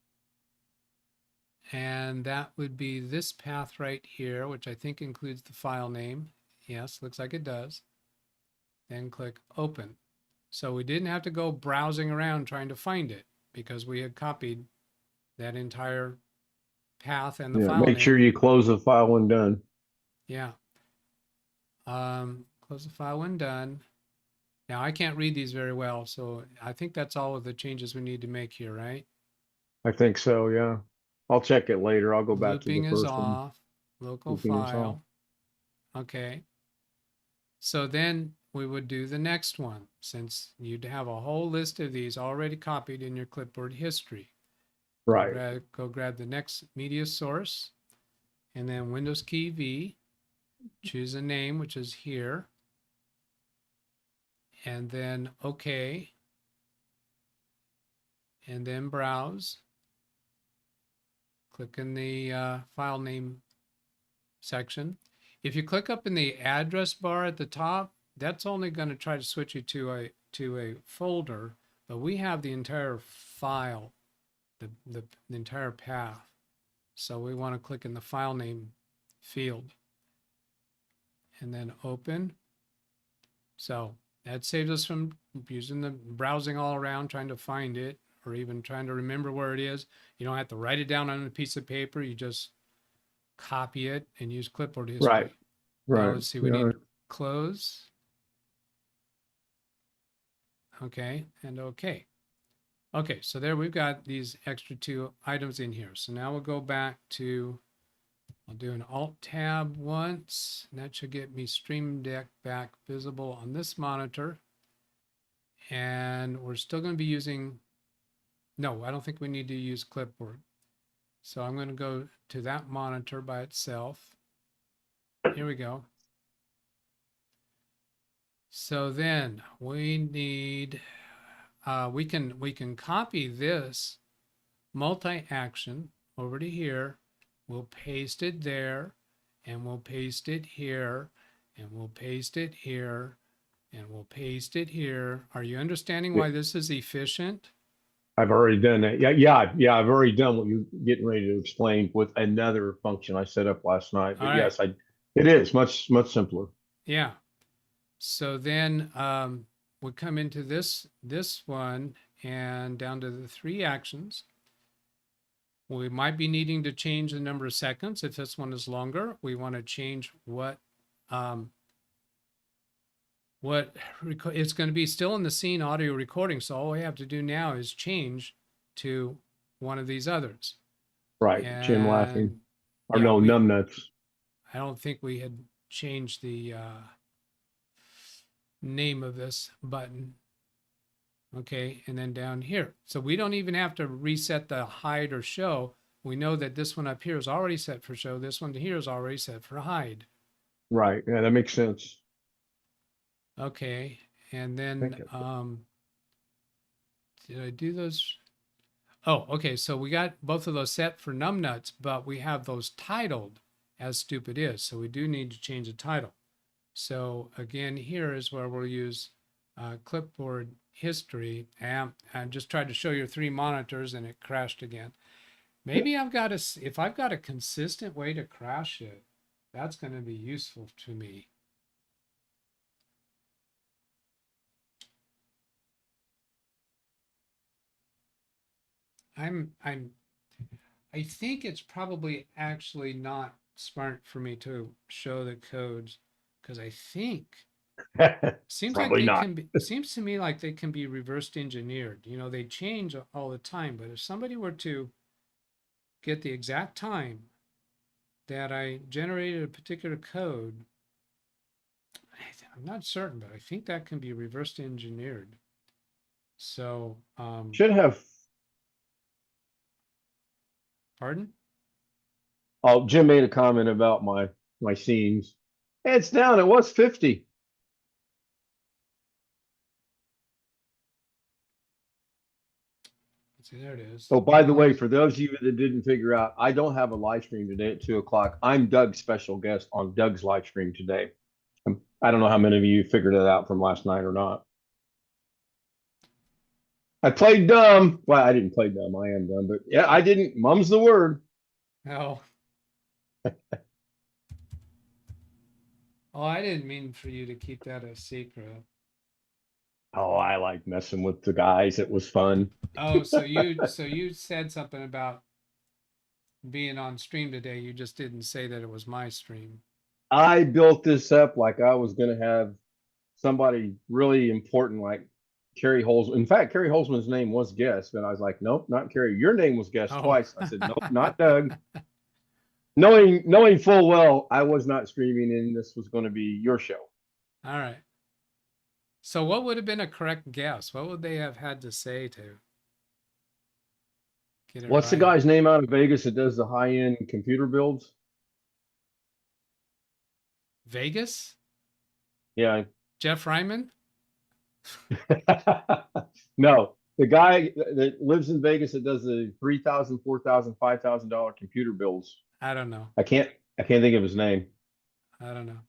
And that would be this path right here, which I think includes the file name. Yes, looks like it does. Then click Open. So we didn't have to go browsing around trying to find it because we had copied that entire path and the file Make name. sure you close the file when done. Yeah. Close the file when done. Now I can't read these very well, so I think that's all of the changes we need to make here, right? I think so, yeah. I'll check it later. I'll go back Looping to the is first one. off. Local Looping is off. file. Okay. So then we would do the next one, since you'd have a whole list of these already copied in your clipboard history. Right. Go grab the next media source, and then Windows key V, choose a name, which is here, and then OK, and then Browse. Click in the file name section. If you click up in the address bar at the top, that's only going to try to switch you to a folder, but we have the entire file, the entire path. So we want to click in the file name field and then open. So that saves us from using the browsing all around trying to find it or even trying to remember where it is. You don't have to write it down on a piece of paper. You just copy it and use clipboard history. Right. Now Right. let's see, we need close. Okay, and okay. Okay, so there we've got these extra two items in here. So now we'll go back to, I'll do an Alt Tab once, and that should get me Stream Deck back visible on this monitor. And we're still going to be using, no, I don't think we need to use clipboard. So I'm going to go to that monitor by itself. Here we go. So then we need, we can copy this multi-action over to here. We'll paste it there, and we'll paste it here, and we'll paste it here, and we'll paste it here. Are you understanding why this is efficient? I've already done that. Yeah. I've already done what you're getting ready to explain with another function I set up last night. But yes, it is much simpler. Yeah. So then we come into this one and down to the 3 actions. We might be needing to change the number of seconds. If this one is longer, we want to change what it's going to be still in the scene audio recording. So all we have to do now is change to one of these others. Right. And Jim laughing. Or yeah, no, numbnuts. I don't think we had changed the name of this button. Okay, and then down here. So we don't even have to reset the hide or show. We know that this one up here is already set for show. This one here is already set for hide. Right. Yeah, that makes sense. Okay, and then did I do those? Oh, okay. So we got both of those set for numbnuts, but we have those titled as stupid is. So we do need to change the title. So again, here is where we'll use clipboard history. And I just tried to show you 3 monitors and it crashed again. Maybe if I've got a consistent way to crash it, that's going to be useful to me. I think it's probably actually not smart for me to show the codes because I think seems like Probably they not. can be, seems to me like they can be reversed engineered. You know, they change all the time, but if somebody were to get the exact time that I generated a particular code, I'm not certain, but I think that can be reversed engineered. So, Should have. pardon? Oh, Jim made a comment about my scenes. Hey, it's down. It was 50. See, there it is. Oh, by the way, for those of you that didn't figure out, I don't have a live stream today at 2 o'clock. I'm Doug's special guest on Doug's live stream today. I don't know how many of you figured it out from last night or not. I played dumb. Well, I didn't play dumb. I am dumb, but yeah, I didn't. Mum's the word. Oh. Oh, I didn't mean for you to keep that a secret. Oh, I like messing with the guys. It was fun. Oh, so you said something about being on stream today. You just didn't say that it was my stream. I built this up like I was going to have somebody really important like Carrie Holzman. In fact, Carrie Holzman's name was guest, but I was like, nope, not Carrie. Your name was guest Oh. twice. I said, nope, not Doug. Knowing full well I was not streaming and this was going to be your show. All right. So what would have been a correct guess? What would they have had to say to get it What's the right? guy's name out of Vegas that does the high-end computer builds? Vegas? Yeah. Jeff Ryman? No, the guy that lives in Vegas that does the $3,000, $4,000, $5,000 computer builds. I don't know. I can't think of his name. I don't know.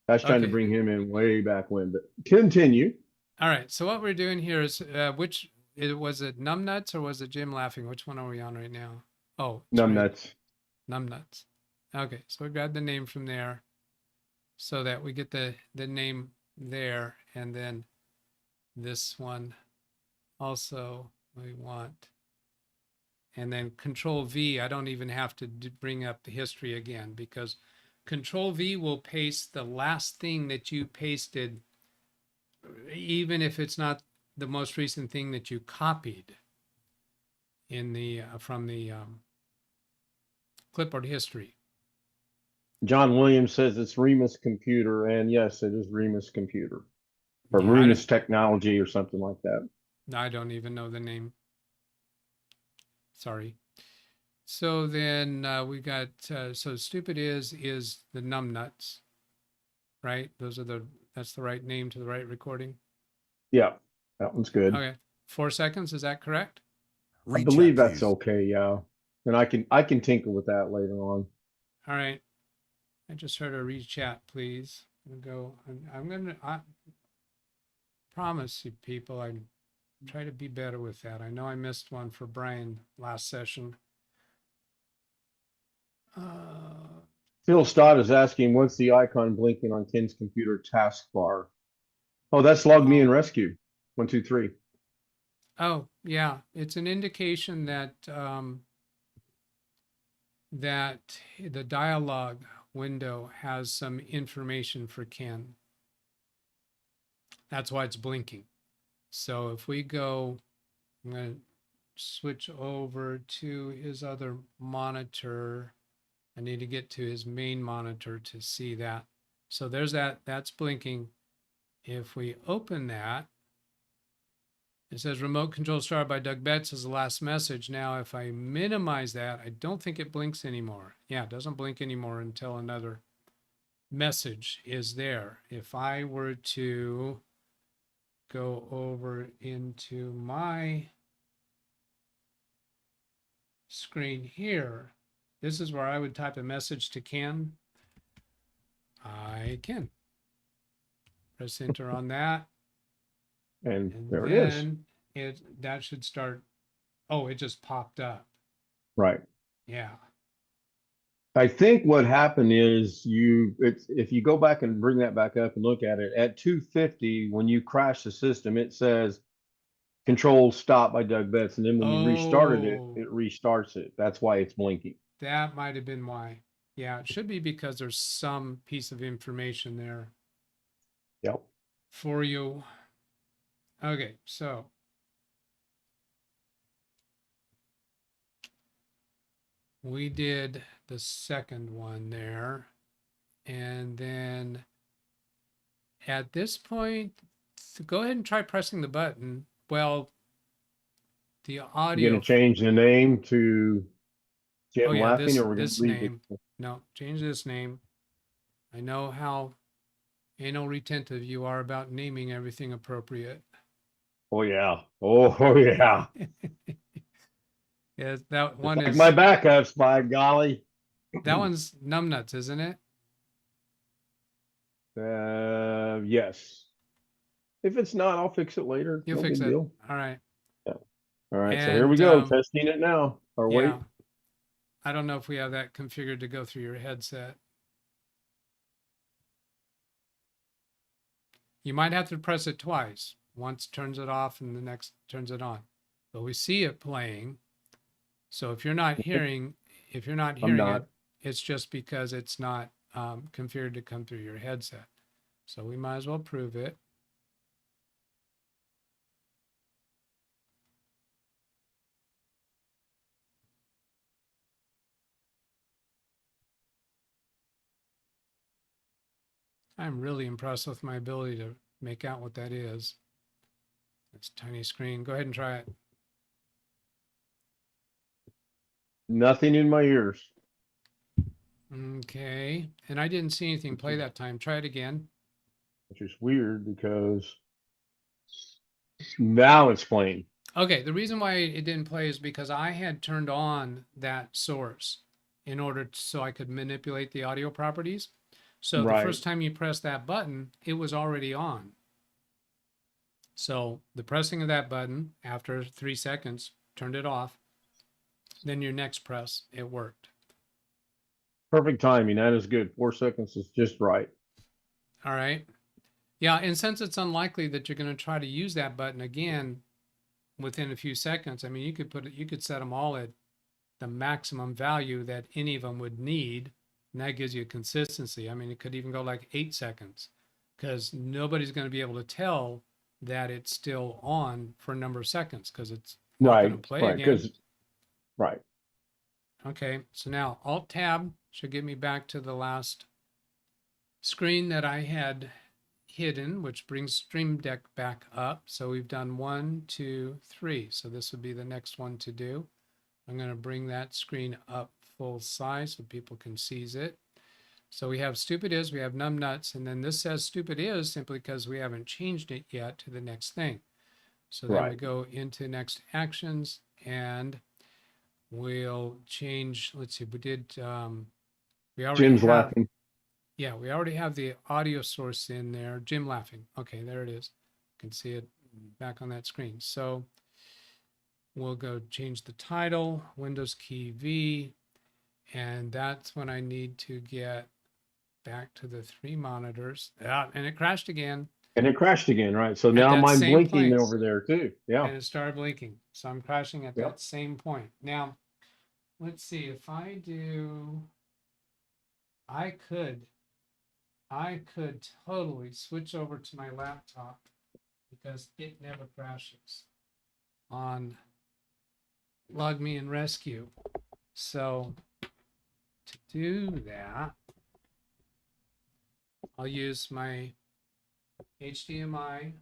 I was trying to Okay. bring him in way back when, but continue. All right. So what we're doing here is was it numbnuts or was it Jim laughing? Which one are we on right now? Oh, it's right. Numbnuts. Numbnuts. Okay, so we grab the name from there so that we get the name there, and then this one also we want, and then Control V. I don't even have to bring up the history again because Control V will paste the last thing that you pasted, even if it's not the most recent thing that you copied in the from the clipboard history. John Williams says it's Remus Computer, and yes, it is Remus Computer or Yeah, Remus Technology or something like that. I don't even know the name. Sorry. So then we got so stupid is the numbnuts, right? That's the right name to the right recording. Yeah, that one's good. Okay, 4 seconds. Is that correct? I Read believe chat, that's please. okay. Yeah, and I can tinker with that later on. All right. I just heard a read chat, please. I promise you people, I try to be better with that. I know I missed one for Brian last session. Phil Stott is asking, what's the icon blinking on Ken's computer taskbar? Oh, that's log me and rescue. 1, 2, 3. Oh, yeah. It's an indication that that the dialog window has some information for Ken. That's why it's blinking. So if we go, I'm going to switch over to his other monitor. I need to get to his main monitor to see that. So there's that's blinking. If we open that, it says remote control started by DougBetts as the last message. Now, if I minimize that, I don't think it blinks anymore. Yeah, it doesn't blink anymore until another message is there. If I were to go over into my screen here, this is where I would type a message to Ken. I can press enter on that. And And there it is. then that should start. Oh, it just popped up. Right. Yeah. I think what happened is if you go back and bring that back up and look at it at 250, when you crash the system, it says control stop by DougBetts. And then when you restarted it, Oh, it restarts it. That's why it's blinking. that might have been why. Yeah, it should be because there's some piece of information there Yep. for you. Okay, so we did the second one there. And then at this point, go ahead and try pressing the button. Well, the You're audio. going to change the name to Jim Oh yeah, Laughing, or we're going this to leave name. it? No, change this name. I know how anal retentive you are about naming everything appropriate. Oh yeah. Oh yeah. Yeah, that one Like is my backups, by golly. that one's numbnuts, isn't it? Yes. If it's not, I'll fix it later. You'll No fix big it. deal. All right. Yeah. All right. So here we And go. Testing it now. Or wait. yeah, I don't know if we have that configured to go through your headset. You might have to press it twice. Once turns it off and the next turns it on. But we see it playing. So if you're not hearing, it, it's just because it's not configured to come through your headset. So we might as well prove it. I'm really impressed with my ability to make out what that is. It's a tiny screen. Go ahead and try it. Nothing in my ears. Okay. And I didn't see anything play that time. Try it again. Which is weird because now it's playing. Okay. The reason why it didn't play is because I had turned on that source in order so I could manipulate the audio properties. So the first time you press that button, it was already on. So the pressing of that button after 3 seconds turned it off. Then your next press, it worked. Perfect timing. That is good. 4 seconds is just right. All right. Yeah, and since it's unlikely that you're going to try to use that button again within a few seconds, I mean, you could set them all at the maximum value that any of them would need, and that gives you consistency. I mean, it could even go like 8 seconds because nobody's going to be able to tell that it's still on for a number of seconds because it's not going to play again. Right. Okay, so now Alt-Tab should get me back to the last screen that I had hidden, which brings Stream Deck back up. So we've done 1, 2, 3. So this would be the next one to do. I'm going to bring that screen up full size so people can seize it. So we have stupid is, we have numbnuts, and then this says stupid is simply because we haven't changed it yet to the next thing. So then we go into next actions and we'll change, let's see, we did, we already Jim's have, laughing. yeah, we already have the audio source in there. Jim laughing. Okay, there it is. You can see it back on that screen. So we'll go change the title, Windows key V, and that's when I need to get back to the 3 monitors. Yeah, and it crashed again. And it crashed again, right? So now mine's blinking over there too. Yeah. And it started blinking. So I'm crashing at that same point. Now, let's see if I do, I could totally switch over to my laptop because it never crashes on Log Me and Rescue. So to do that, I'll use my HDMI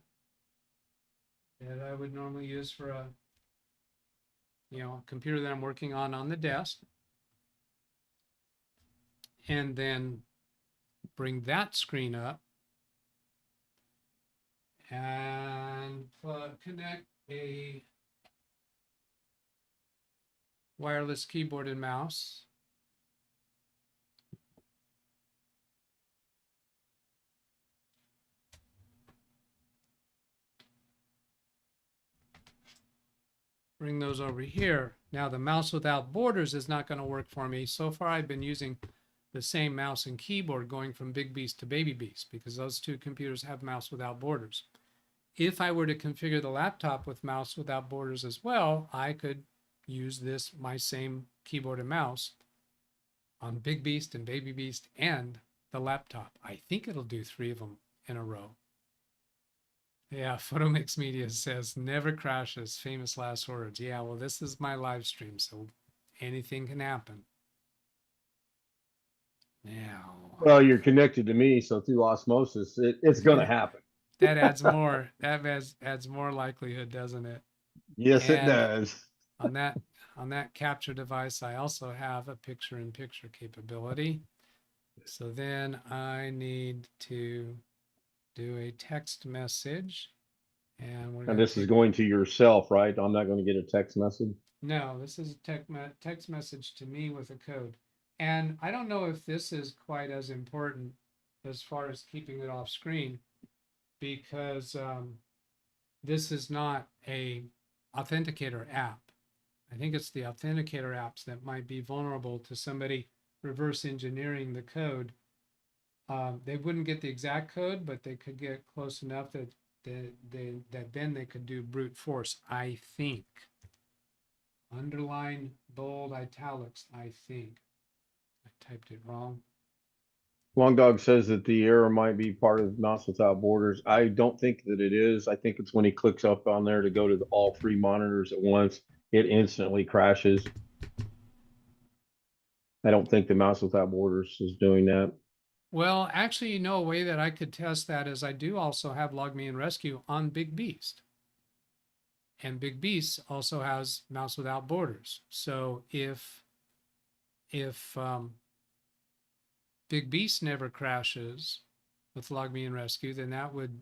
that I would normally use for a computer that I'm working on the desk, and then bring that screen up and connect a wireless keyboard and mouse. Bring those over here. Now the mouse without borders is not going to work for me. So far I've been using the same mouse and keyboard going from Big Beast to Baby Beast because those two computers have mouse without borders. If I were to configure the laptop with mouse without borders as well, I could use this, my same keyboard and mouse on Big Beast and Baby Beast and the laptop. I think it'll do 3 of them in a row. Yeah, PhotoMix Media says never crashes, famous last words. Yeah, well, this is my live stream, so anything can happen. Now, Well, you're connected to me, so through osmosis, it's going to happen. that adds more. That adds more likelihood, doesn't it? Yes, it And does. on that capture device, I also have a picture-in-picture capability. So then I need to do a text message, and we're And going this is going to yourself, right? I'm not going to get a text message. No, this is a text message to me with a code. And I don't know if this is quite as important as far as keeping it off screen, because this is not a authenticator app. I think it's the authenticator apps that might be vulnerable to somebody reverse engineering the code. They wouldn't get the exact code, but they could get close enough that then they could do brute force, I think. Underline, bold, italics, I think. I typed it wrong. Long Dog says that the error might be part of Mouse Without Borders. I don't think that it is. I think it's when he clicks up on there to go to all 3 monitors at once, it instantly crashes. I don't think the Mouse Without Borders is doing that. Well, actually, a way that I could test that is I do also have Log Me and Rescue on Big Beast. And Big Beast also has Mouse Without Borders. So if Big Beast never crashes with Log Me and Rescue, then that would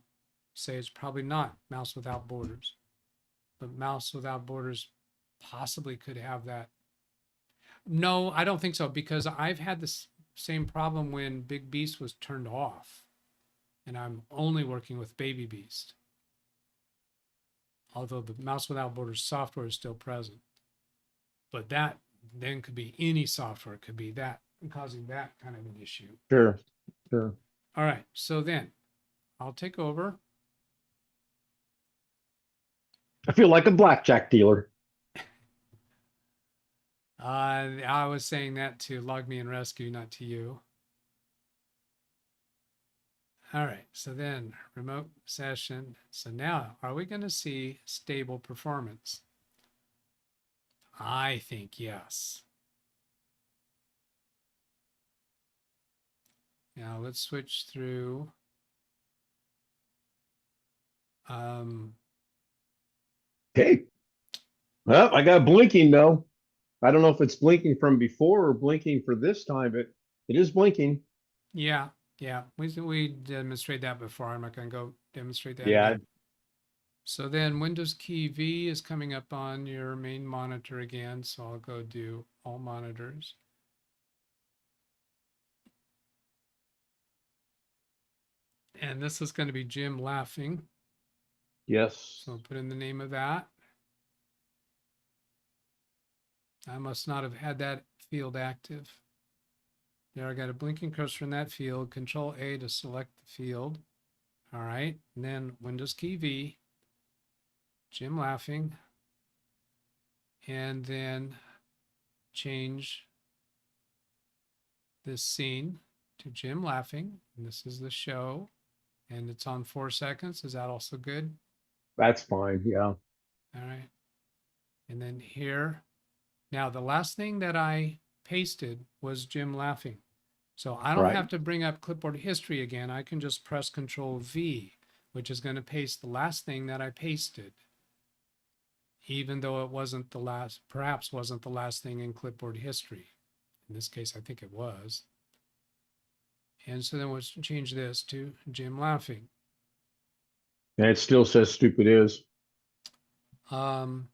say it's probably not Mouse Without Borders. But Mouse Without Borders possibly could have that. No, I don't think so, because I've had this same problem when Big Beast was turned off, and I'm only working with Baby Beast. Although the Mouse Without Borders software is still present. But that then could be any software, it could be that causing that kind of an issue. Sure, sure. All right, so then I'll take over. I feel like a blackjack dealer. I was saying that to Log Me and Rescue, not to you. All right, so then remote session. So now, are we going to see stable performance? I think yes. Now let's switch through. Okay. Well, I got blinking though. I don't know if it's blinking from before or blinking for this time, but it is blinking. Yeah, we demonstrated that before. I'm not going to go demonstrate that Yeah. again. So then Windows key V is coming up on your main monitor again. So I'll go do all monitors. And this is going to be Jim laughing. Yes. So I'll put in the name of that. I must not have had that field active. There, I got a blinking cursor in that field. Control A to select the field. All right, and then Windows key V, Jim laughing, and then change this scene to Jim laughing. And this is the show, and it's on 4 seconds. Is that also good? That's fine. Yeah. All right, and then here. Now, the last thing that I pasted was Jim laughing. So I don't Right. have to bring up clipboard history again. I can just press Control V, which is going to paste the last thing that I pasted, even though it wasn't the last, perhaps wasn't the last thing in clipboard history. In this case, I think it was. And so then we'll change this to Jim laughing. And it still says stupid is. Oh.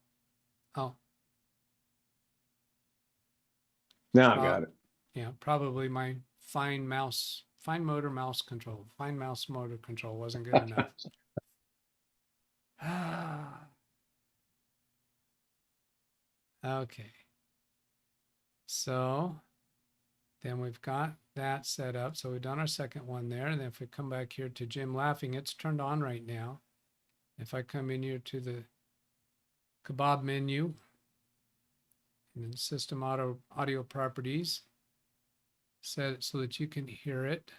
Now I got it. Yeah, probably my fine motor mouse control wasn't good enough. Okay. So then we've got that set up. So we've done our second one there. And then if we come back here to Jim laughing, it's turned on right now. If I come in here to the kebab menu and then system audio properties, set it so that you can hear it.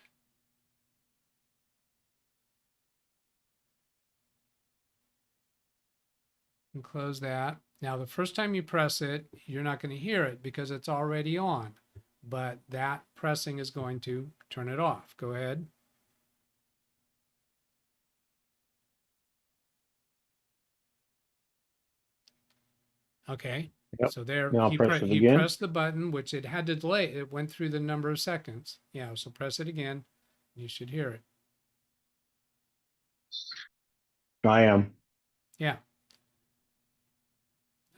And close that. Now, the first time you press it, you're not going to hear it because it's already on, but that pressing is going to turn it off. Go ahead. Okay. Yep. So there, Now he press it again. pressed the button, which it had to delay. It went through the number of seconds. Yeah. So press it again. You should hear it. I am. Yeah.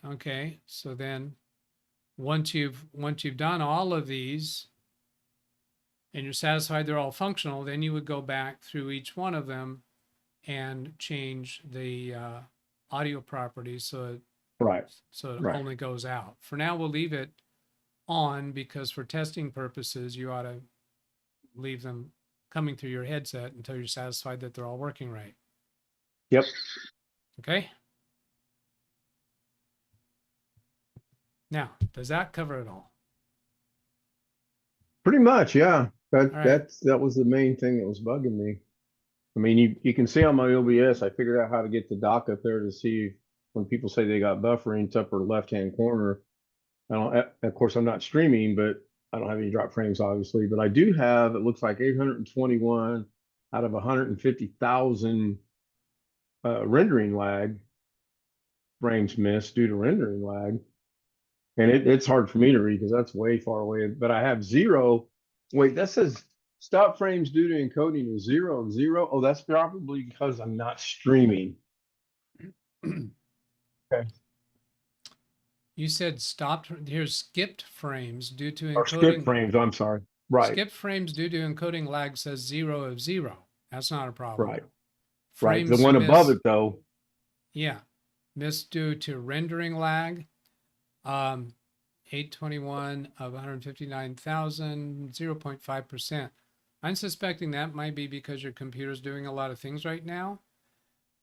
Okay. So then once you've done all of these and you're satisfied they're all functional, then you would go back through each one of them and change the audio properties so it only goes out. For now, we'll leave it on because for testing purposes, you ought to leave them coming through your headset until you're satisfied that they're all working right. Yep. Okay. Now, does that cover it all? Pretty much, yeah. All right. That was the main thing that was bugging me. I mean, you can see on my OBS, I figured out how to get the dock up there to see when people say they got buffering, it's upper left-hand corner. Of course, I'm not streaming, but I don't have any drop frames, obviously. But I do have, it looks like 821 out of 150,000 rendering lag frames missed due to rendering lag. And it's hard for me to read because that's way far away. But I have 0. Wait, that says stop frames due to encoding is 0 0. Oh, that's probably because I'm not streaming. Okay. You said stopped. Here's skipped frames due to encoding. Or skip frames. I'm sorry. Right. Skip frames due to encoding lag says 0 of 0. That's not a problem. Right. Frames right. The one missed, above it, though. Yeah. Missed due to rendering lag. 821 of 159,000, 0.5%. I'm suspecting that might be because your computer's doing a lot of things right now.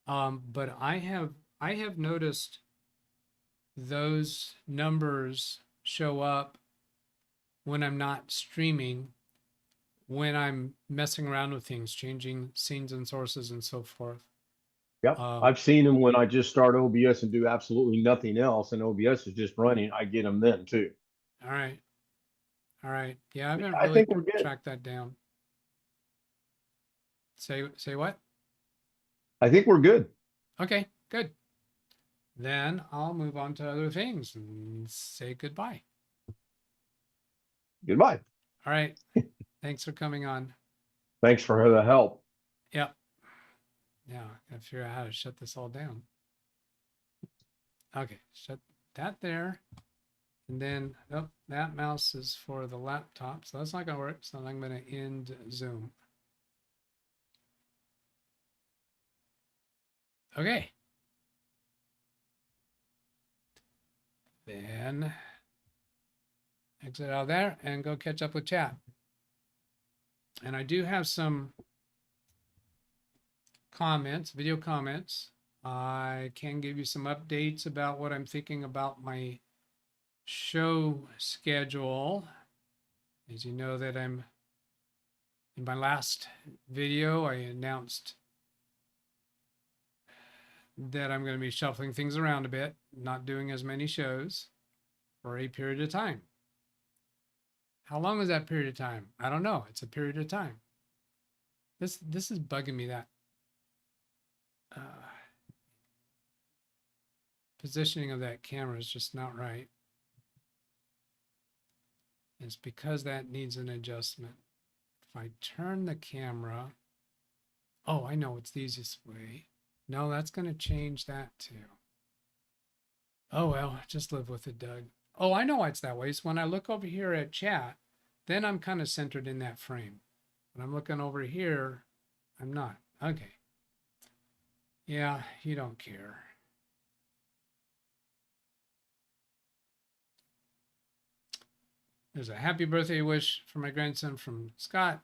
But I have noticed those numbers show up when I'm not streaming, when I'm messing around with things, changing scenes and sources and so forth. Yep. I've seen them when I just start OBS and do absolutely nothing else, and OBS is just running. I get them then too. All right. All right. Yeah, I haven't I really think we're good. tracked that down. Say what? I think we're good. Okay, good. Then I'll move on to other things and say goodbye. Goodbye. All right. Thanks for coming on. Thanks for the help. Yep. Now I gotta figure out how to shut this all down. Okay, shut that there. And then, oh, that mouse is for the laptop, so that's not gonna work. So I'm gonna end Zoom. Okay. Then exit out of there and go catch up with chat. And I do have some comments, video comments. I can give you some updates about what I'm thinking about my show schedule. As you know that in my last video, I announced that I'm going to be shuffling things around a bit, not doing as many shows for a period of time. How long is that period of time? I don't know. It's a period of time. This is bugging me, that positioning of that camera is just not right. It's because that needs an adjustment. If I turn the camera, oh, I know it's the easiest way. No, that's going to change that too. Oh, well, just live with it, Doug. Oh, I know why it's that way. So when I look over here at chat, then I'm kind of centered in that frame. When I'm looking over here, I'm not. Okay. Yeah, you don't care. There's a happy birthday wish for my grandson from Scott.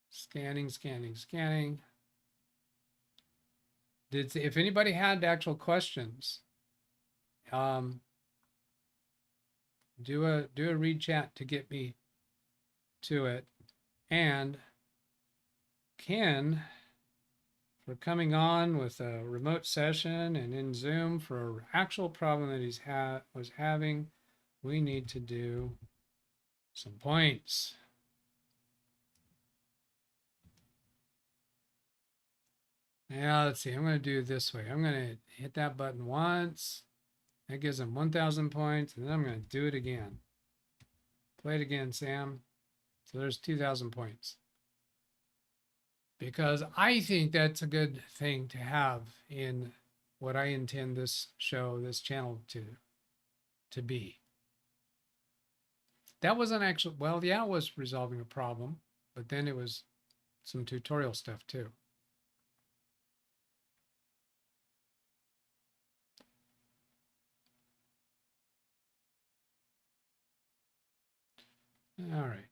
Scanning, scanning, scanning. If anybody had actual questions, do a read chat to get me to it. And Ken, for coming on with a remote session and in Zoom for an actual problem that he's was having, we need to do some points. Now let's see, I'm going to do it this way. I'm going to hit that button once. That gives him 1,000 points, and then I'm going to do it again. Play it again, Sam. So there's 2,000 points. Because I think that's a good thing to have in what I intend this show, this channel to be. That wasn't actually, well, yeah, it was resolving a problem, but then it was some tutorial stuff too. All right.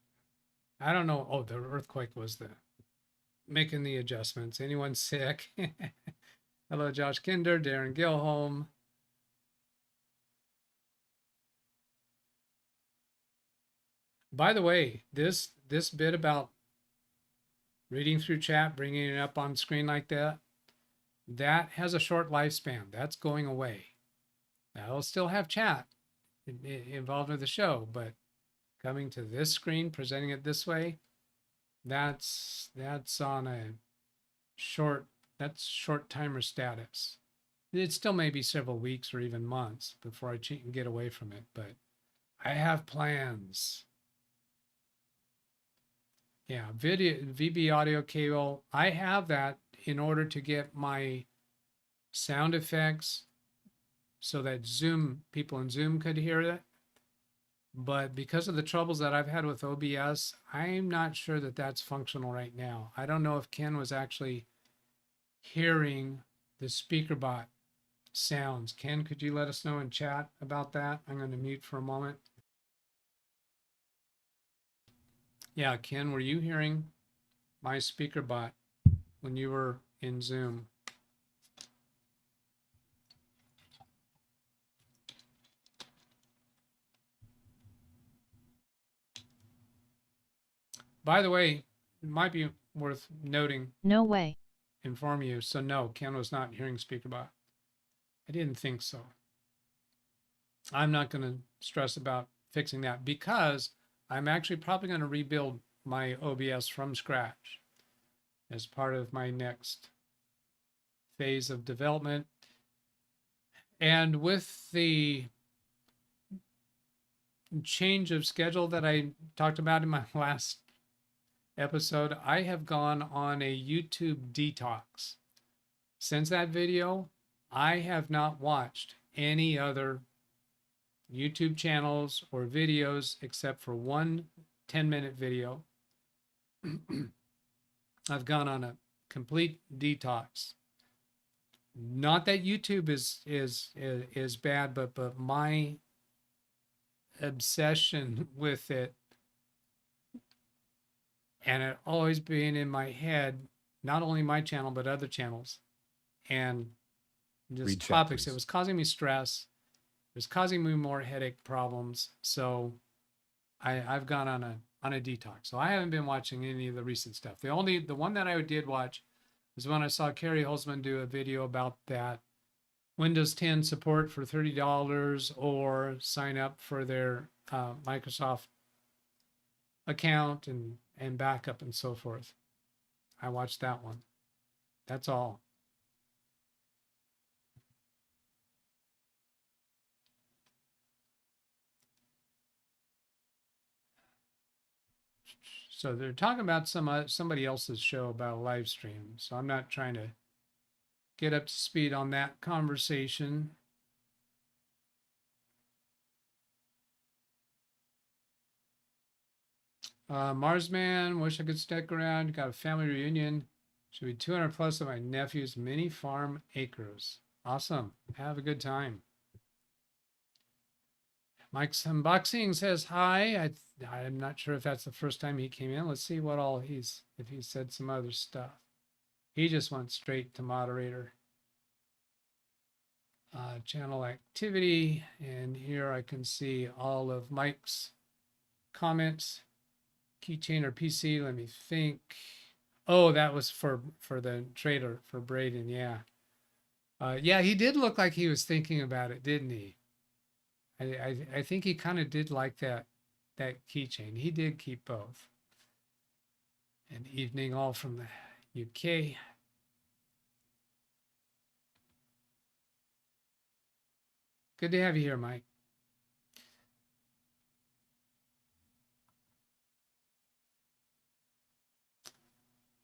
I don't know. Oh, the earthquake was the making the adjustments. Anyone sick? Hello, Josh Kinder, Darren Gilholm. By the way, this bit about reading through chat, bringing it up on screen like that, that has a short lifespan. That's going away. Now, I'll still have chat involved with the show, but coming to this screen, presenting it this way, that's on a short timer status. It still may be several weeks or even months before I can get away from it, but I have plans. Yeah, VB audio cable. I have that in order to get my sound effects so that people in Zoom could hear it. But because of the troubles that I've had with OBS, I'm not sure that that's functional right now. I don't know if Ken was actually hearing the SpeakerBot sounds. Ken, could you let us know in chat about that? I'm going to mute for a moment. Yeah, Ken, were you hearing my SpeakerBot when you were in Zoom? By the way, it might be worth noting. No way. Inform you. So no, Ken was not hearing SpeakerBot. I didn't think so. I'm not going to stress about fixing that because I'm actually probably going to rebuild my OBS from scratch as part of my next phase of development. And with the change of schedule that I talked about in my last episode, I have gone on a YouTube detox. Since that video, I have not watched any other YouTube channels or videos except for one 10-minute video. I've gone on a complete detox. Not that YouTube is bad, but my obsession with it and it always being in my head, not only my channel but other channels, and just Read chat, topics. please. It was causing me stress. It was causing me more headache problems. So I've gone on a detox. So I haven't been watching any of the recent stuff. The one that I did watch was when I saw Carrie Holzman do a video about that Windows 10 support for $30 or sign up for their Microsoft account and backup and so forth. I watched that one. That's all. So they're talking about somebody else's show about a live stream. So I'm not trying to get up to speed on that conversation. Marsman, wish I could stick around. Got a family reunion. Should be 200 plus of my nephew's mini farm acres. Awesome. Have a good time. Mike's Unboxing says hi. I'm not sure if that's the first time he came in. Let's see what all if he said some other stuff. He just went straight to moderator. Channel activity. And here I can see all of Mike's comments. Keychain or PC, let me think. Oh, that was for the trader, for Braden, yeah. Yeah, he did look like he was thinking about it, didn't he? I think he kind of did like that keychain. He did keep both. And evening all from the UK. Good to have you here, Mike.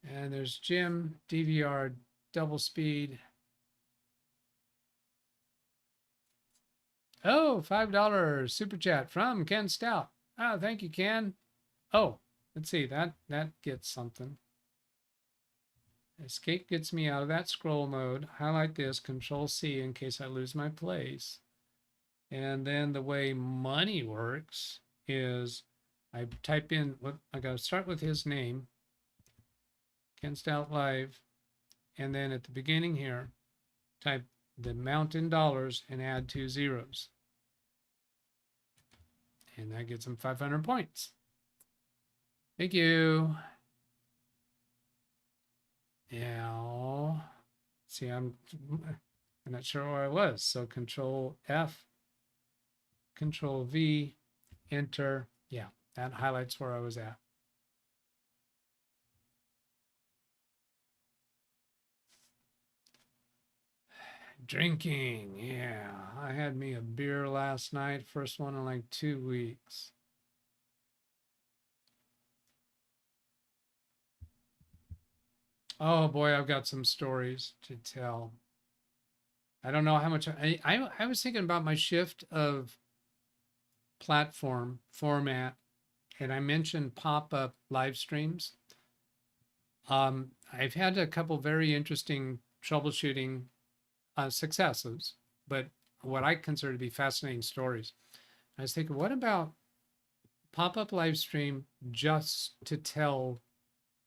And there's Jim, DVR double speed. Oh, $5 super chat from Ken Stout. Oh, thank you, Ken. Oh, let's see, that gets something. Escape gets me out of that scroll mode. Highlight this, Control C in case I lose my place. And then the way money works is I type in, I gotta start with his name, Ken Stout Live, and then at the beginning here, type the amount in dollars and add 2 zeros. And that gets him 500 points. Thank you. Now, see, I'm not sure where I was. So Control F, Control V, Enter. Yeah, that highlights where I was at. Drinking, yeah. I had me a beer last night, first one in like 2 weeks. Oh boy, I've got some stories to tell. I don't know how much I was thinking about my shift of platform format, and I mentioned pop-up live streams. I've had a couple very interesting troubleshooting successes, but what I consider to be fascinating stories. I was thinking, what about pop-up live stream just to tell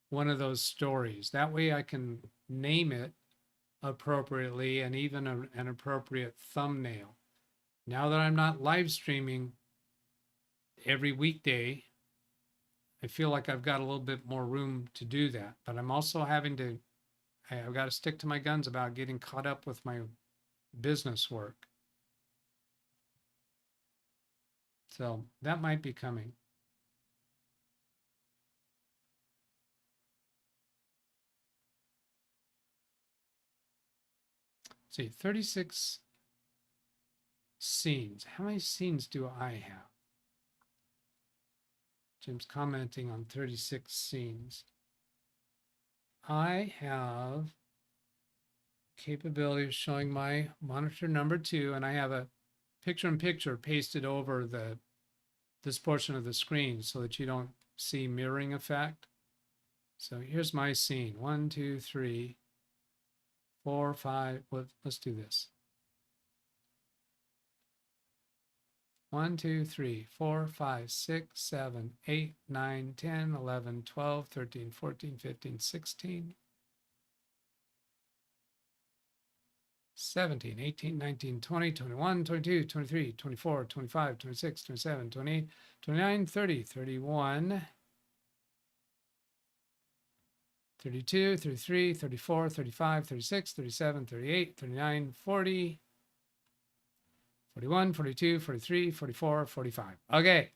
one of those stories? That way I can name it appropriately and even an appropriate thumbnail. Now that I'm not live streaming every weekday, I feel like I've got a little bit more room to do that, but I'm also I've got to stick to my guns about getting caught up with my business work. So that might be coming. Let's see, 36 scenes. How many scenes do I have? Jim's commenting on 36 scenes. I have capability of showing my monitor number 2, and I have a picture-in-picture pasted over this portion of the screen so that you don't see mirroring effect. So here's my scene. 1, 2, 3, 4, 5. Let's do this. 1, 2, 3, 4, 5, 6, 7, 8, 9, 10, 11, 12, 13, 14, 15, 16, 17, 18, 19, 20, 21, 22, 23, 24, 25, 26, 27, 28, 29, 30, 31, 32, 33, 34, 35, 36, 37, 38, 39, 40, 41, 42, 43, 44, 45. Okay.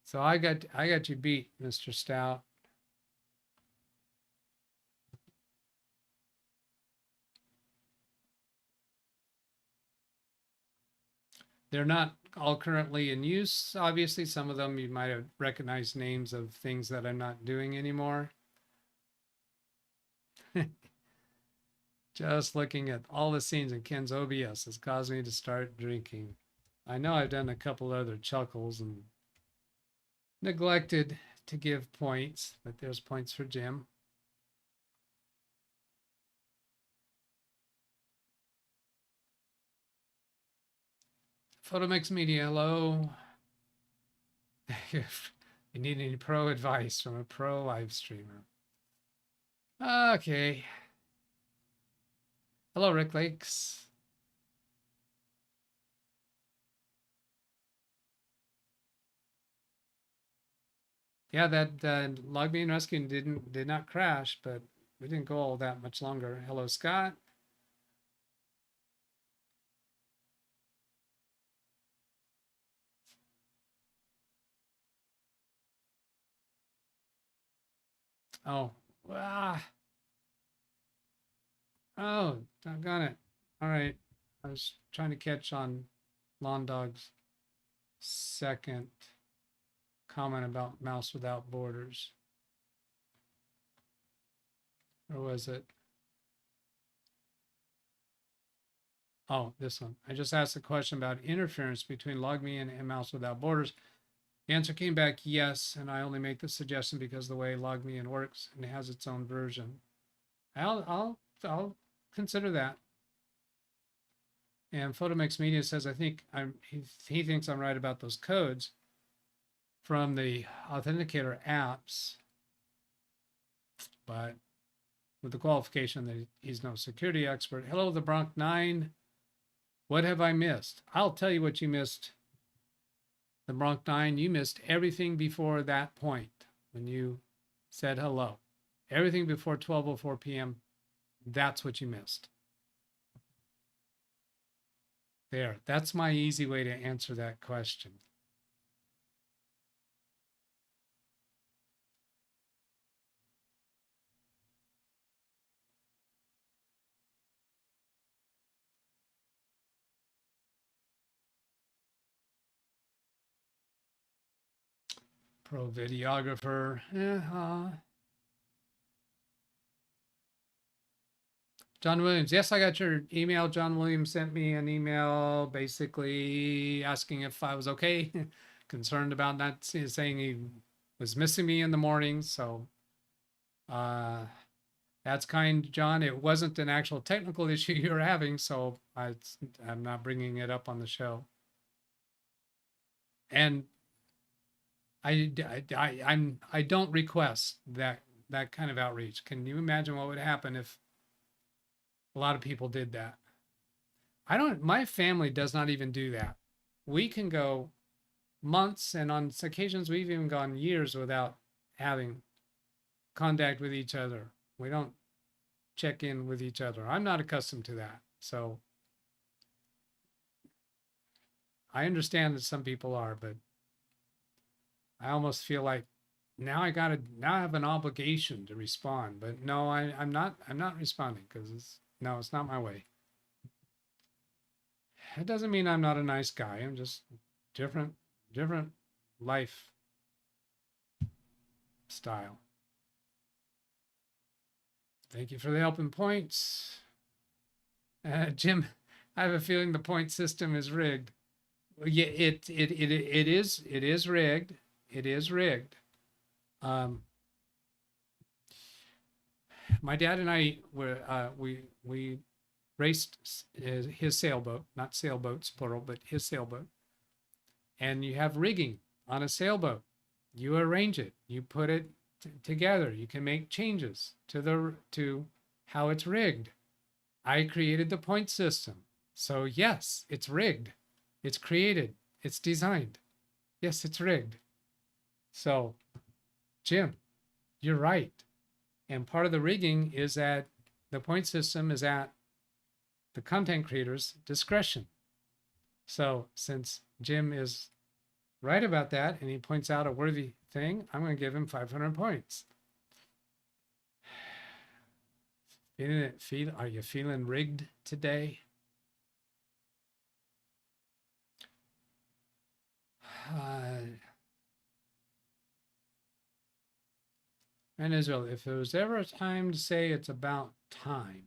So I got you beat, Mr. Stout. They're not all currently in use. Obviously, some of them you might have recognized names of things that I'm not doing anymore. Just looking at all the scenes in Ken's OBS has caused me to start drinking. I know I've done a couple other chuckles and neglected to give points, but there's points for Jim. Photomix Media, hello. If you need any pro advice from a pro live streamer. Okay. Hello, Rick Lakes. Yeah, that log being rescued did not crash, but we didn't go all that much longer. Hello, Scott. Oh, oh, doggone it. All right. I was trying to catch on Lawn Dog's second comment about mouse without borders. Or was it? Oh, this one. I just asked a question about interference between LogMe and mouse without borders. The answer came back yes, and I only make the suggestion because of the way LogMeIn works and it has its own version. I'll consider that. And Photomix Media says he thinks I'm right about those codes from the authenticator apps, but with the qualification that he's no security expert. Hello, the Bronx 9. What have I missed? I'll tell you what you missed. The Bronx 9, you missed everything before that point when you said hello. Everything before 12:04 p.m., that's what you missed. There, that's my easy way to answer that question. Pro videographer. John Williams. Yes, I got your email. John Williams sent me an email basically asking if I was okay, concerned about not saying he was missing me in the morning. So that's kind, John. It wasn't an actual technical issue you were having, so I'm not bringing it up on the show. And I don't request that kind of outreach. Can you imagine what would happen if a lot of people did that? My family does not even do that. We can go months, and on occasions we've even gone years without having contact with each other. We don't check in with each other. I'm not accustomed to that. So I understand that some people are, but I almost feel like now I have an obligation to respond. But no, I'm not responding because it's not my way. It doesn't mean I'm not a nice guy. I'm just different life style. Thank you for the helping points. Jim, I have a feeling the point system is rigged. Yeah, it is rigged. It is rigged. My dad and I were we raced his sailboat, not sailboats plural, but his sailboat. And you have rigging on a sailboat. You arrange it. You put it together. You can make changes to how it's rigged. I created the point system. So yes, it's rigged. It's created. It's designed. Yes, it's rigged. So, Jim, you're right. And part of the rigging is that the point system is at the content creator's discretion. So since Jim is right about that and he points out a worthy thing, I'm going to give him 500 points. Are you feeling rigged today? And Israel, if there was ever a time to say it's about time,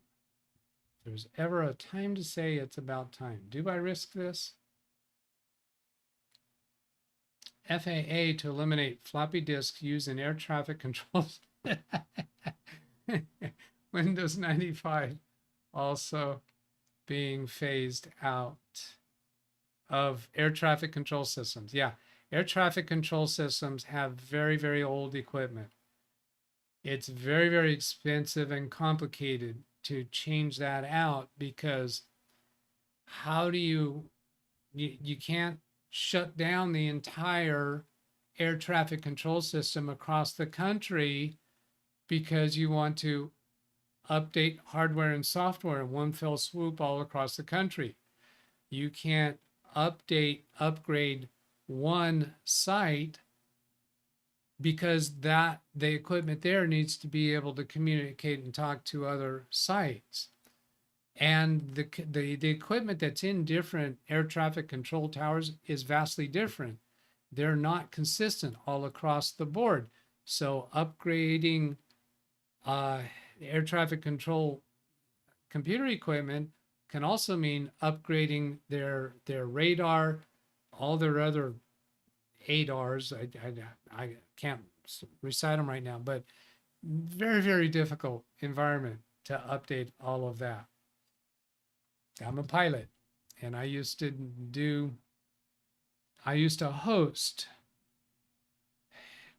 if there's ever a time to say it's about time, do I risk this? FAA to eliminate floppy disks used in air traffic controls. Windows 95 also being phased out of air traffic control systems. Yeah, air traffic control systems have very, very old equipment. It's very, very expensive and complicated to change that out, because how do you can't shut down the entire air traffic control system across the country because you want to update hardware and software in one fell swoop all across the country. You can't upgrade one site, because the equipment there needs to be able to communicate and talk to other sites. And the equipment that's in different air traffic control towers is vastly different. They're not consistent all across the board. So upgrading air traffic control computer equipment can also mean upgrading their radar, all their other ADARs. I can't recite them right now, but very, very difficult environment to update all of that. I'm a pilot, and I used to host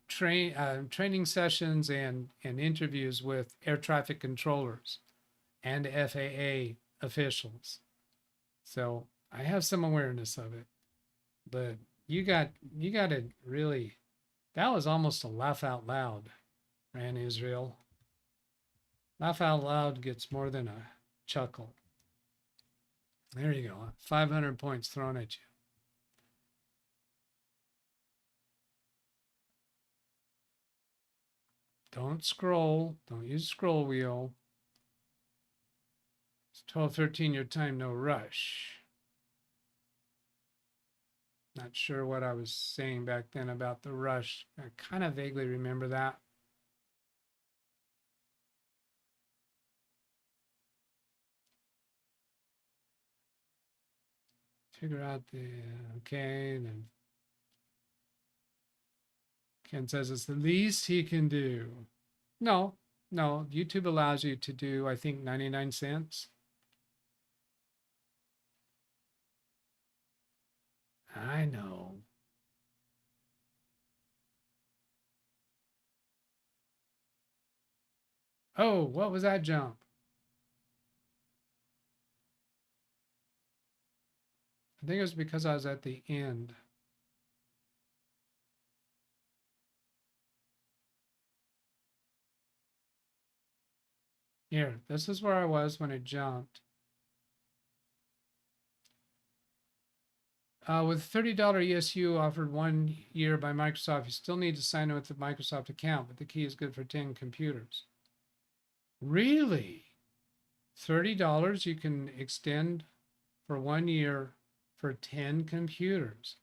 training sessions and interviews with air traffic controllers and FAA officials. So I have some awareness of it, but you got to really, that was almost a laugh out loud, Ran Israel. Laugh out loud gets more than a chuckle. There you go. 500 points thrown at you. Don't scroll. Don't use scroll wheel. It's 12:13 your time, no rush. Not sure what I was saying back then about the rush. I kind of vaguely remember that. Figure out the, okay, then Ken says it's the least he can do. No, YouTube allows you to do, I think, 99 cents. I know. Oh, what was that jump? I think it was because I was at the end. Here, this is where I was when it jumped. With $30 ESU offered 1 year by Microsoft, you still need to sign in with the Microsoft account, but the key is good for 10 computers. Really? $30 you can extend for 1 year for 10 computers,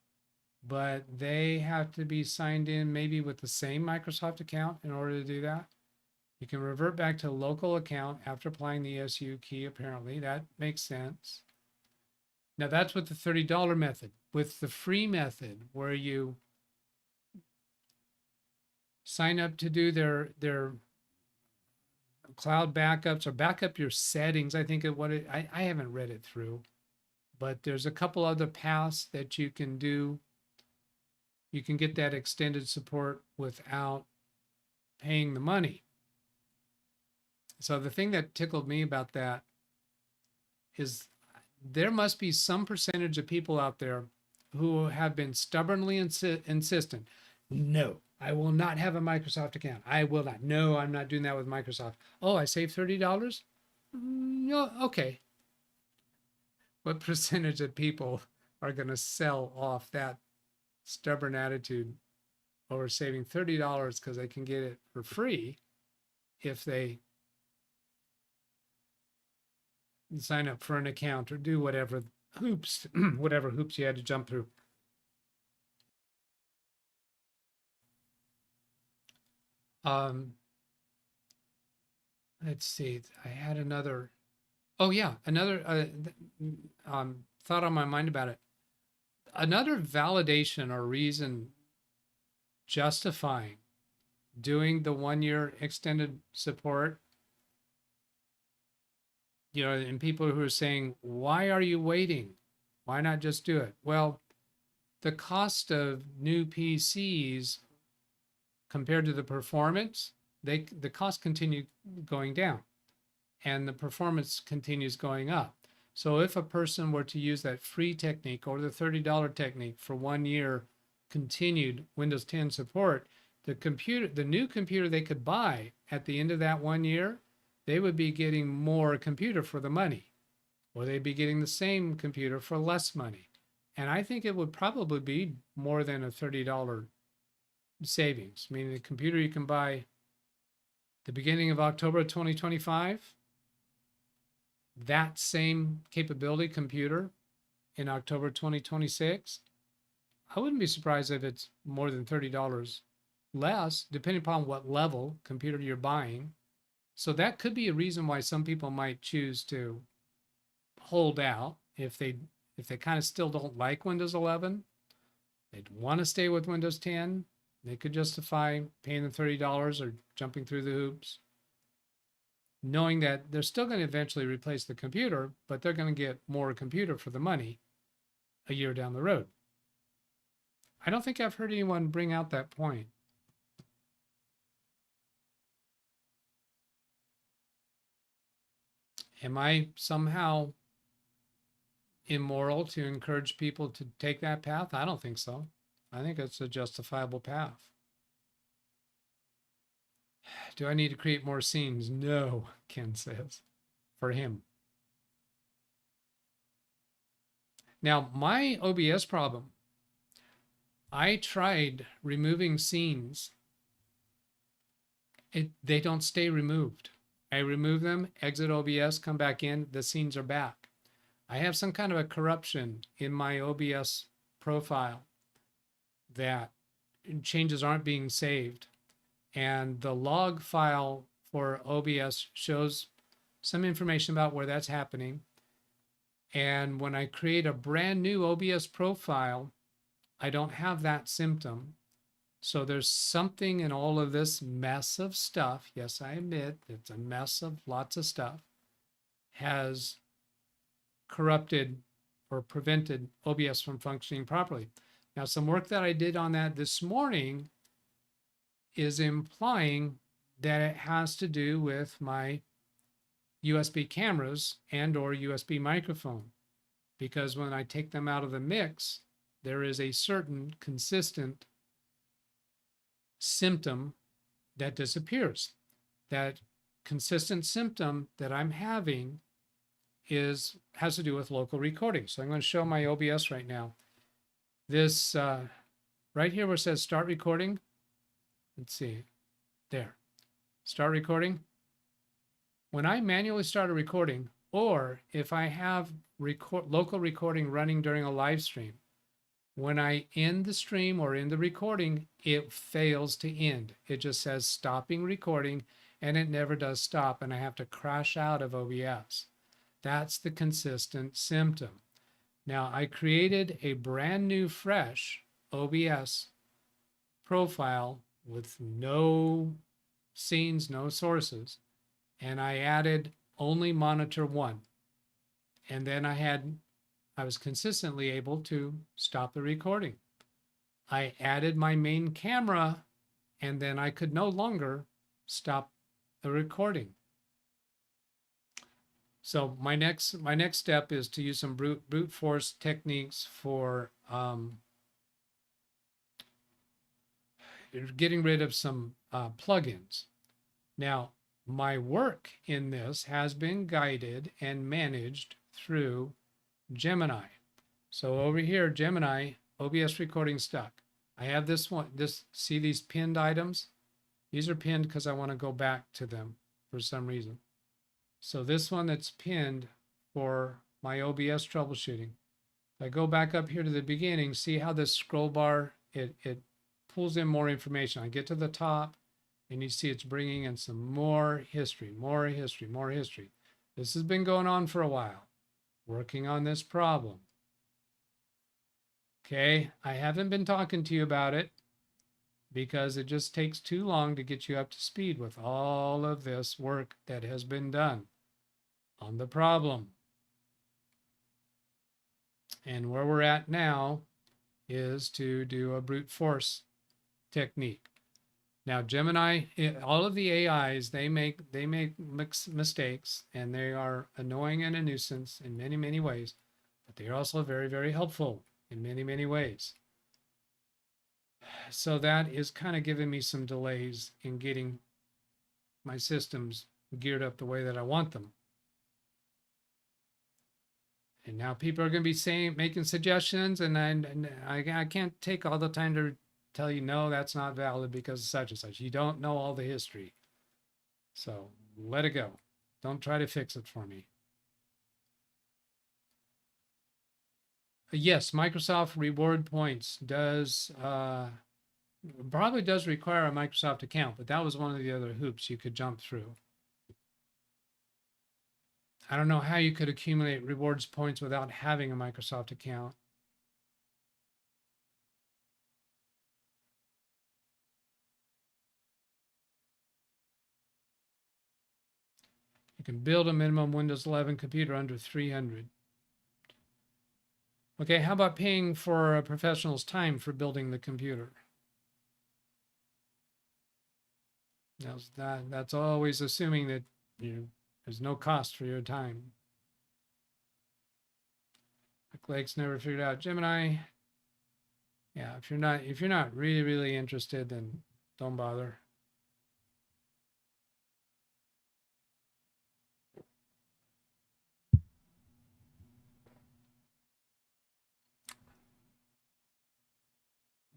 but they have to be signed in maybe with the same Microsoft account in order to do that. You can revert back to a local account after applying the ESU key, apparently. That makes sense. Now that's with the $30 method. With the free method, where you sign up to do their cloud backups or back up your settings, I think I haven't read it through, but there's a couple other paths that you can do. You can get that extended support without paying the money. So the thing that tickled me about that is there must be some percentage of people out there who have been stubbornly insistent. No, I will not have a Microsoft account. I will not. No, I'm not doing that with Microsoft. Oh, I saved $30? No, okay. What percentage of people are going to sell off that stubborn attitude over saving $30 because they can get it for free if they sign up for an account or do whatever hoops, whatever hoops you had to jump through? Let's see. I had another. Oh yeah, another thought on my mind about it. Another validation or reason justifying doing the 1-year extended support. You know, and people who are saying, why are you waiting? Why not just do it? Well, the cost of new PCs compared to the performance, the cost continue going down and the performance continues going up. So if a person were to use that free technique or the $30 technique for 1 year continued Windows 10 support, the new computer they could buy at the end of that 1 year, they would be getting more computer for the money, or they'd be getting the same computer for less money. And I think it would probably be more than a $30 savings, meaning the computer you can buy the beginning of October 2025, that same capability computer in October 2026, I wouldn't be surprised if it's more than $30 less, depending upon what level computer you're buying. So that could be a reason why some people might choose to hold out if they kind of still don't like Windows 11, they'd want to stay with Windows 10, they could justify paying the $30 or jumping through the hoops, knowing that they're still going to eventually replace the computer, but they're going to get more computer for the money a year down the road. I don't think I've heard anyone bring out that point. Am I somehow immoral to encourage people to take that path? I don't think so. I think it's a justifiable path. Do I need to create more scenes? No, Ken says, for him. Now, my OBS problem, I tried removing scenes. They don't stay removed. I remove them, exit OBS, come back in, the scenes are back. I have some kind of a corruption in my OBS profile that changes aren't being saved. And the log file for OBS shows some information about where that's happening. And when I create a brand new OBS profile, I don't have that symptom. So there's something in all of this mess of stuff. Yes, I admit it's a mess of lots of stuff, has corrupted or prevented OBS from functioning properly. Now, some work that I did on that this morning is implying that it has to do with my USB cameras and or USB microphone, because when I take them out of the mix, there is a certain consistent symptom that disappears. That consistent symptom that I'm having has to do with local recording. So I'm going to show my OBS right now. This right here where it says start recording. Let's see, there, start recording. When I manually start a recording, or if I have local recording running during a live stream, when I end the stream or end the recording, it fails to end. It just says stopping recording, and it never does stop, and I have to crash out of OBS. That's the consistent symptom. Now, I created a brand new, fresh OBS profile with no scenes, no sources, and I added only monitor 1. And then I was consistently able to stop the recording. I added my main camera, and then I could no longer stop the recording. So my next step is to use some brute force techniques for getting rid of some plugins. Now, my work in this has been guided and managed through Gemini. So over here, Gemini, OBS recording stuck. I have this one, see these pinned items? These are pinned because I want to go back to them for some reason. So this one that's pinned for my OBS troubleshooting. If I go back up here to the beginning, see how this scroll bar, it pulls in more information. I get to the top and you see it's bringing in some more history, more history, more history. This has been going on for a while, working on this problem. Okay, I haven't been talking to you about it. because it just takes too long to get you up to speed with all of this work that has been done on the problem. And where we're at now is to do a brute force technique. Now, Gemini, all of the AIs, they make mistakes, and they are annoying and a nuisance in many, many ways, but they are also very, very helpful in many, many ways. So that is kind of giving me some delays in getting my systems geared up the way that I want them. And now people are going to be making suggestions, and I can't take all the time to tell you, no, that's not valid because of such and such. You don't know all the history. So let it go. Don't try to fix it for me. Yes, Microsoft reward points does probably does require a Microsoft account, but that was one of the other hoops you could jump through. I don't know how you could accumulate rewards points without having a Microsoft account. You can build a minimum Windows 11 computer under 300. Okay, how about paying for a professional's time for building the computer? That's always assuming that there's no cost for your time. Blake's never figured out Gemini. Yeah, if you're not really, really interested, then don't bother.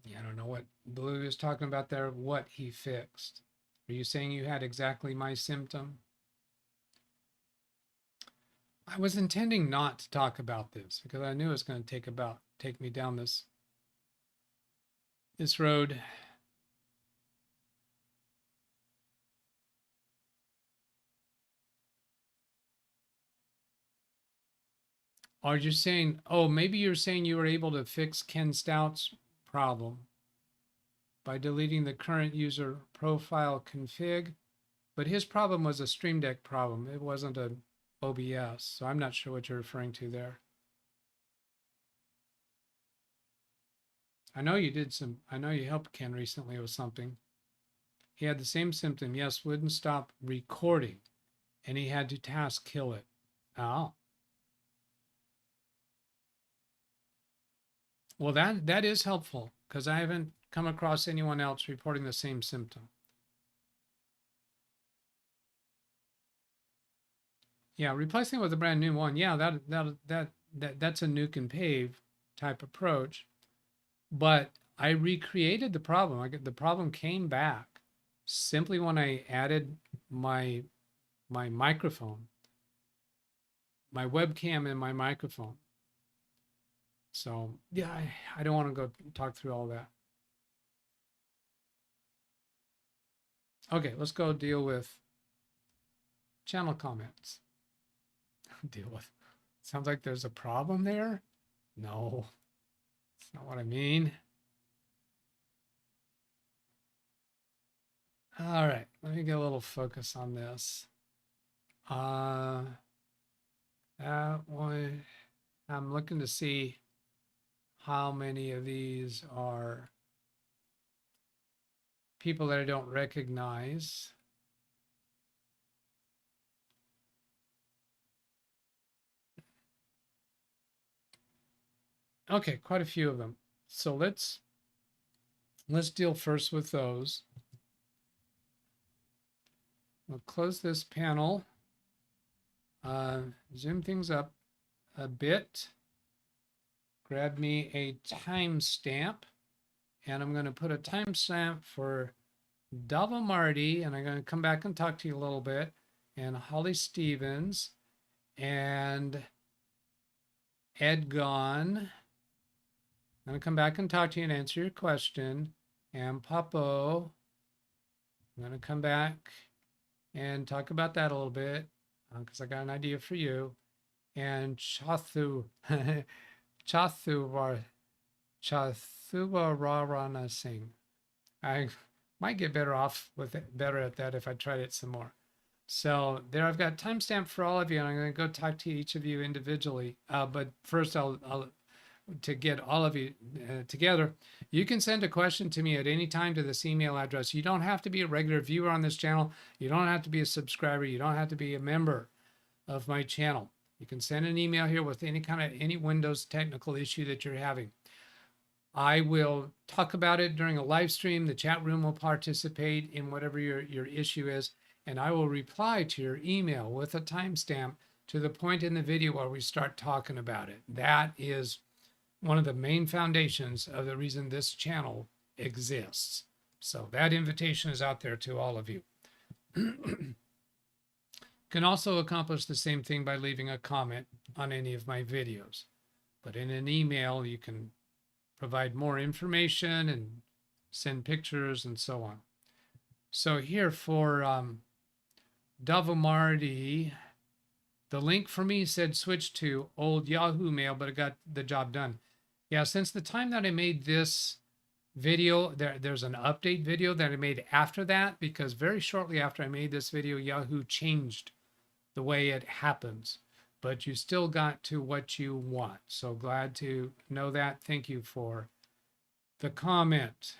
Yeah, I don't know what Blue is talking about there, what he fixed. Are you saying you had exactly my symptom? I was intending not to talk about this because I knew it was going to take me down this road. Are you saying, oh, maybe you're saying you were able to fix Ken Stout's problem by deleting the current user profile config, but his problem was a Stream Deck problem. It wasn't an OBS, so I'm not sure what you're referring to there. I know you helped Ken recently with something. He had the same symptom, yes, wouldn't stop recording, and he had to task kill it. Oh. Well, that is helpful because I haven't come across anyone else reporting the same symptom. Yeah, replacing it with a brand new one. Yeah, that's a nuke and pave type approach. But I recreated the problem. The problem came back simply when I added my microphone, my webcam and my microphone. So yeah, I don't want to go talk through all that. Okay, let's go deal with channel comments. Deal with. Sounds like there's a problem there. No, that's not what I mean. All right, let me get a little focus on this. That one, I'm looking to see how many of these are people that I don't recognize. Okay, quite a few of them. So let's deal first with those. We'll close this panel, zoom things up a bit, grab me a timestamp, and I'm going to put a timestamp for Dava Marty, and I'm going to come back and talk to you a little bit, and Holly Stevens, and Ed Gone. I'm going to come back and talk to you and answer your question, and Papo. I'm going to come back and talk about that a little bit because I got an idea for you. And Chathu, Chathuvarana Singh. I might get better off with it, better at that if I tried it some more. So there, I've got timestamp for all of you, and I'm going to go talk to each of you individually. But first, I'll to get all of you together, you can send a question to me at any time to this email address. You don't have to be a regular viewer on this channel. You don't have to be a subscriber. You don't have to be a member of my channel. You can send an email here with any Windows technical issue that you're having. I will talk about it during a live stream. The chat room will participate in whatever your issue is, and I will reply to your email with a timestamp to the point in the video where we start talking about it. That is one of the main foundations of the reason this channel exists. So that invitation is out there to all of you. Can also accomplish the same thing by leaving a comment on any of my videos. But in an email, you can provide more information and send pictures and so on. So here for Davomardi, the link for me said switch to old Yahoo Mail, but it got the job done. Yeah, since the time that I made this video, there's an update video that I made after that, because very shortly after I made this video, Yahoo changed the way it happens, but you still got to what you want. So glad to know that. Thank you for the comment.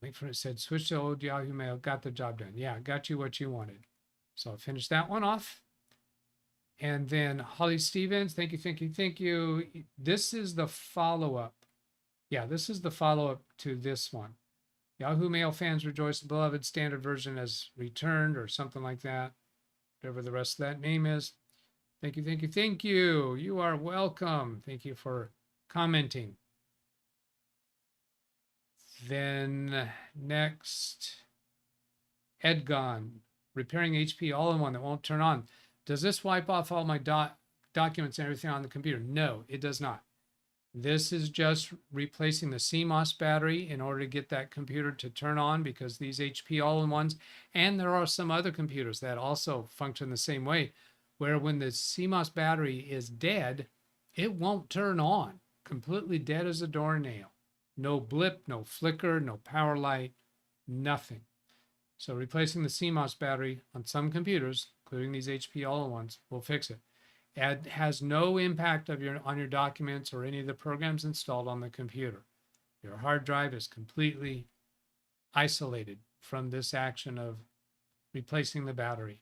Wait for it, said switch to old Yahoo Mail, got the job done. Yeah, got you what you wanted. So I'll finish that one off. And then Holly Stevens, thank you, thank you, thank you. This is the follow-up. Yeah, this is the follow-up to this one. Yahoo Mail fans rejoice, the beloved standard version has returned, or something like that. Whatever the rest of that name is. Thank you, thank you, thank you. You are welcome. Thank you for commenting. Then next, Edgon, repairing HP all-in-one that won't turn on. Does this wipe off all my documents and everything on the computer? No, it does not. This is just replacing the CMOS battery in order to get that computer to turn on, because these HP all-in-ones, and there are some other computers that also function the same way, where when the CMOS battery is dead, it won't turn on. Completely dead as a doornail. No blip, no flicker, no power light, nothing. So replacing the CMOS battery on some computers, including these HP all-in-ones, will fix it. It has no impact on your documents or any of the programs installed on the computer. Your hard drive is completely isolated from this action of replacing the battery.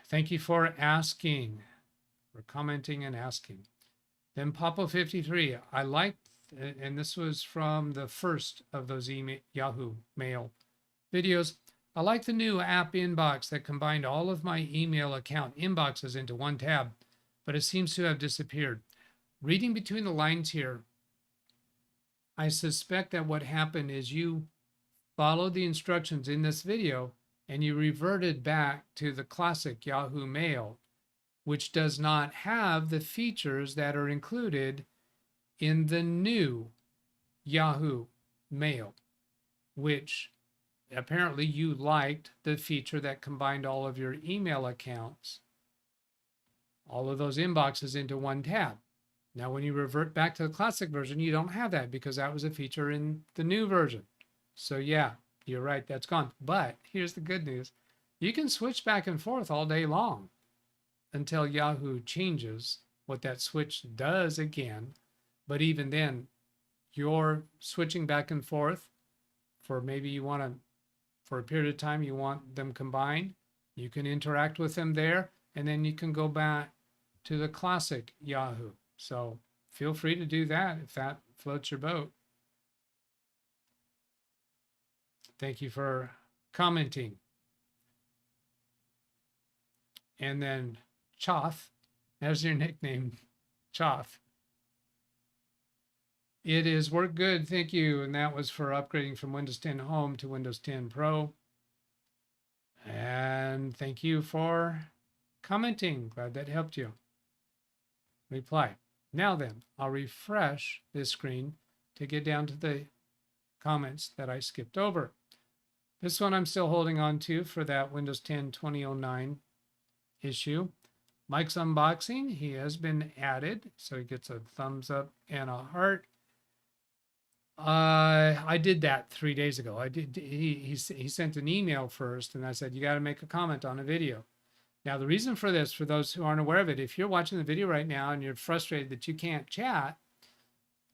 Thank you for asking, for commenting and asking. Then Papa53, I liked, and this was from the first of those Yahoo Mail videos. I like the new app inbox that combined all of my email account inboxes into one tab, but it seems to have disappeared. Reading between the lines here, I suspect that what happened is you followed the instructions in this video and you reverted back to the classic Yahoo Mail, which does not have the features that are included in the new Yahoo Mail, which apparently you liked the feature that combined all of your email accounts, all of those inboxes into one tab. Now, when you revert back to the classic version, you don't have that because that was a feature in the new version. So yeah, you're right, that's gone. But here's the good news. You can switch back and forth all day long until Yahoo changes what that switch does again. But even then, you're switching back and forth for maybe you want to, for a period of time, you want them combined. You can interact with them there, and then you can go back to the classic Yahoo. So feel free to do that if that floats your boat. Thank you for commenting. And then Choth, there's your nickname, Choth. It is work good, thank you. And that was for upgrading from Windows 10 Home to Windows 10 Pro. And thank you for commenting. Glad that helped you. Reply. Now then, I'll refresh this screen to get down to the comments that I skipped over. This one I'm still holding on to for that Windows 10 2009 issue. Mike's Unboxing, he has been added, so he gets a thumbs up and a heart. I did that 3 days ago. I did. He sent an email first, and I said you got to make a comment on a video. Now the reason for this, for those who aren't aware of it, if you're watching the video right now and you're frustrated that you can't chat,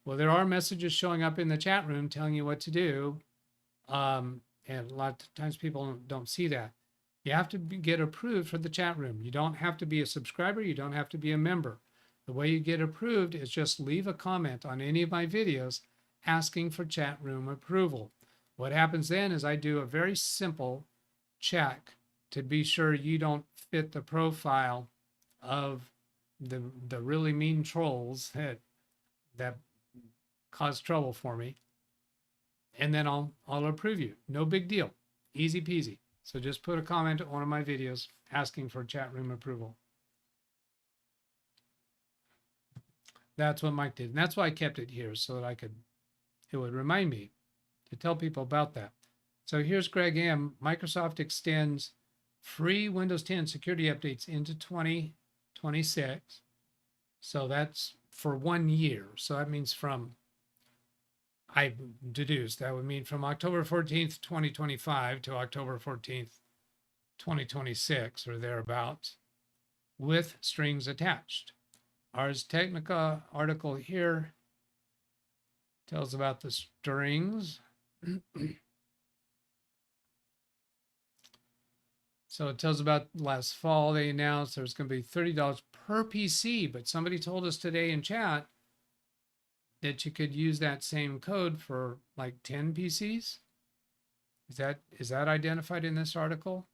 well, there are messages showing up in the chat room telling you what to do, and a lot of times people don't see that. You have to get approved for the chat room. You don't have to be a subscriber. You don't have to be a member. The way you get approved is just leave a comment on any of my videos asking for chat room approval. What happens then is I do a very simple check to be sure you don't fit the profile of the really mean trolls that cause trouble for me. And then I'll approve you. No big deal. Easy peasy. So just put a comment on one of my videos asking for chat room approval. That's what Mike did. And that's why I kept it here, so that it would remind me to tell people about that. So here's Greg M. Microsoft extends free Windows 10 security updates into 2026. So that's for 1 year. So that means I deduced that would mean from October 14th, 2025 to October 14th, 2026 or thereabouts, with strings attached. Ars Technica article here tells about the strings. So it tells about last fall, they announced there's going to be $30 per PC, but somebody told us today in chat that you could use that same code for like 10 PCs. Is that identified in this article?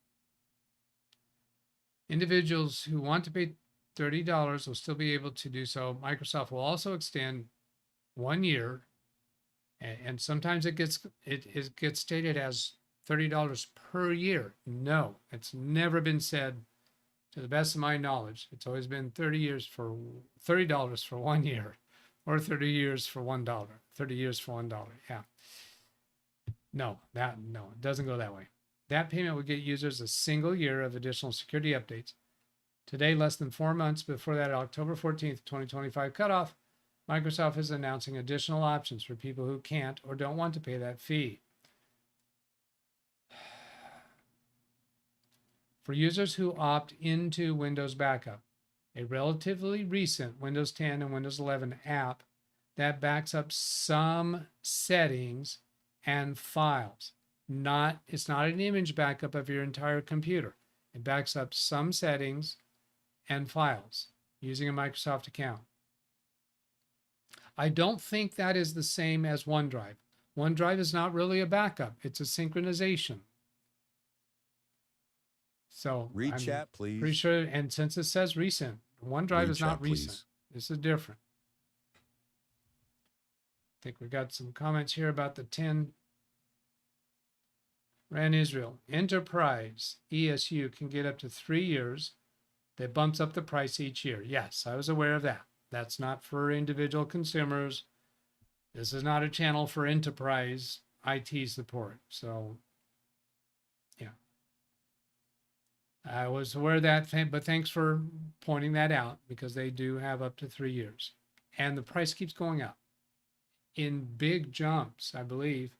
Individuals who want to pay $30 will still be able to do so. Microsoft will also extend 1 year, and sometimes it gets stated as $30 per year. No, it's never been said, to the best of my knowledge. It's always been $30 for 1 year, or 30 years for $1. 30 years for $1. Yeah. No, it doesn't go that way. That payment would get users a single year of additional security updates. Today, less than 4 months before that October 14th, 2025 cutoff, Microsoft is announcing additional options for people who can't or don't want to pay that fee. For users who opt into Windows Backup, a relatively recent Windows 10 and Windows 11 app that backs up some settings and files. It's not an image backup of your entire computer. It backs up some settings and files using a Microsoft account. I don't think that is the same as OneDrive. OneDrive is not really a backup. It's a synchronization. So Read I'm chat, please. pretty sure, and since it says recent, OneDrive Read is not chat, please. recent. This is different. I think we got some comments here about the 10. Ran Israel. Enterprise ESU can get up to 3 years. That bumps up the price each year. Yes, I was aware of that. That's not for individual consumers. This is not a channel for enterprise IT support. So, yeah. I was aware of that, but thanks for pointing that out, because they do have up to 3 years. And the price keeps going up in big jumps, I believe.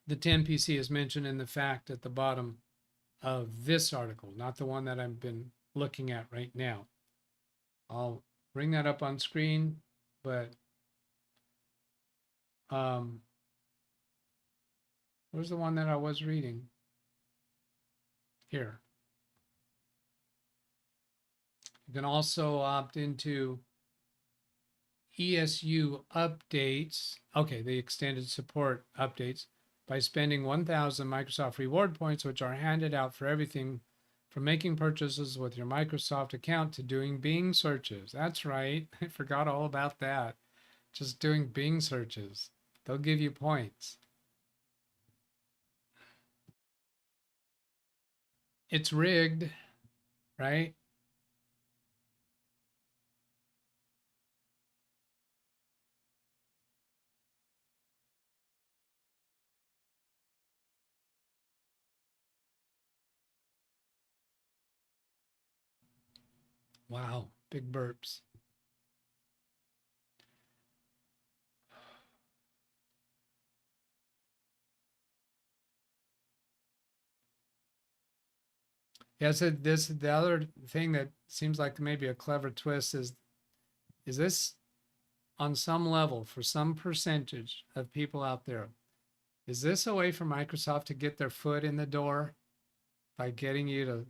The 10 PC is mentioned in the fact at the bottom of this article, not the one that I've been looking at right now. I'll bring that up on screen, but where's the one that I was reading? Here. You can also opt into ESU updates. Okay, the extended support updates by spending 1,000 Microsoft reward points, which are handed out for everything from making purchases with your Microsoft account to doing Bing searches. That's right. I forgot all about that. Just doing Bing searches. They'll give you points. It's rigged, right? Wow, big burps. Yeah, so the other thing that seems like maybe a clever twist is this on some level for some percentage of people out there, is this a way for Microsoft to get their foot in the door by getting you to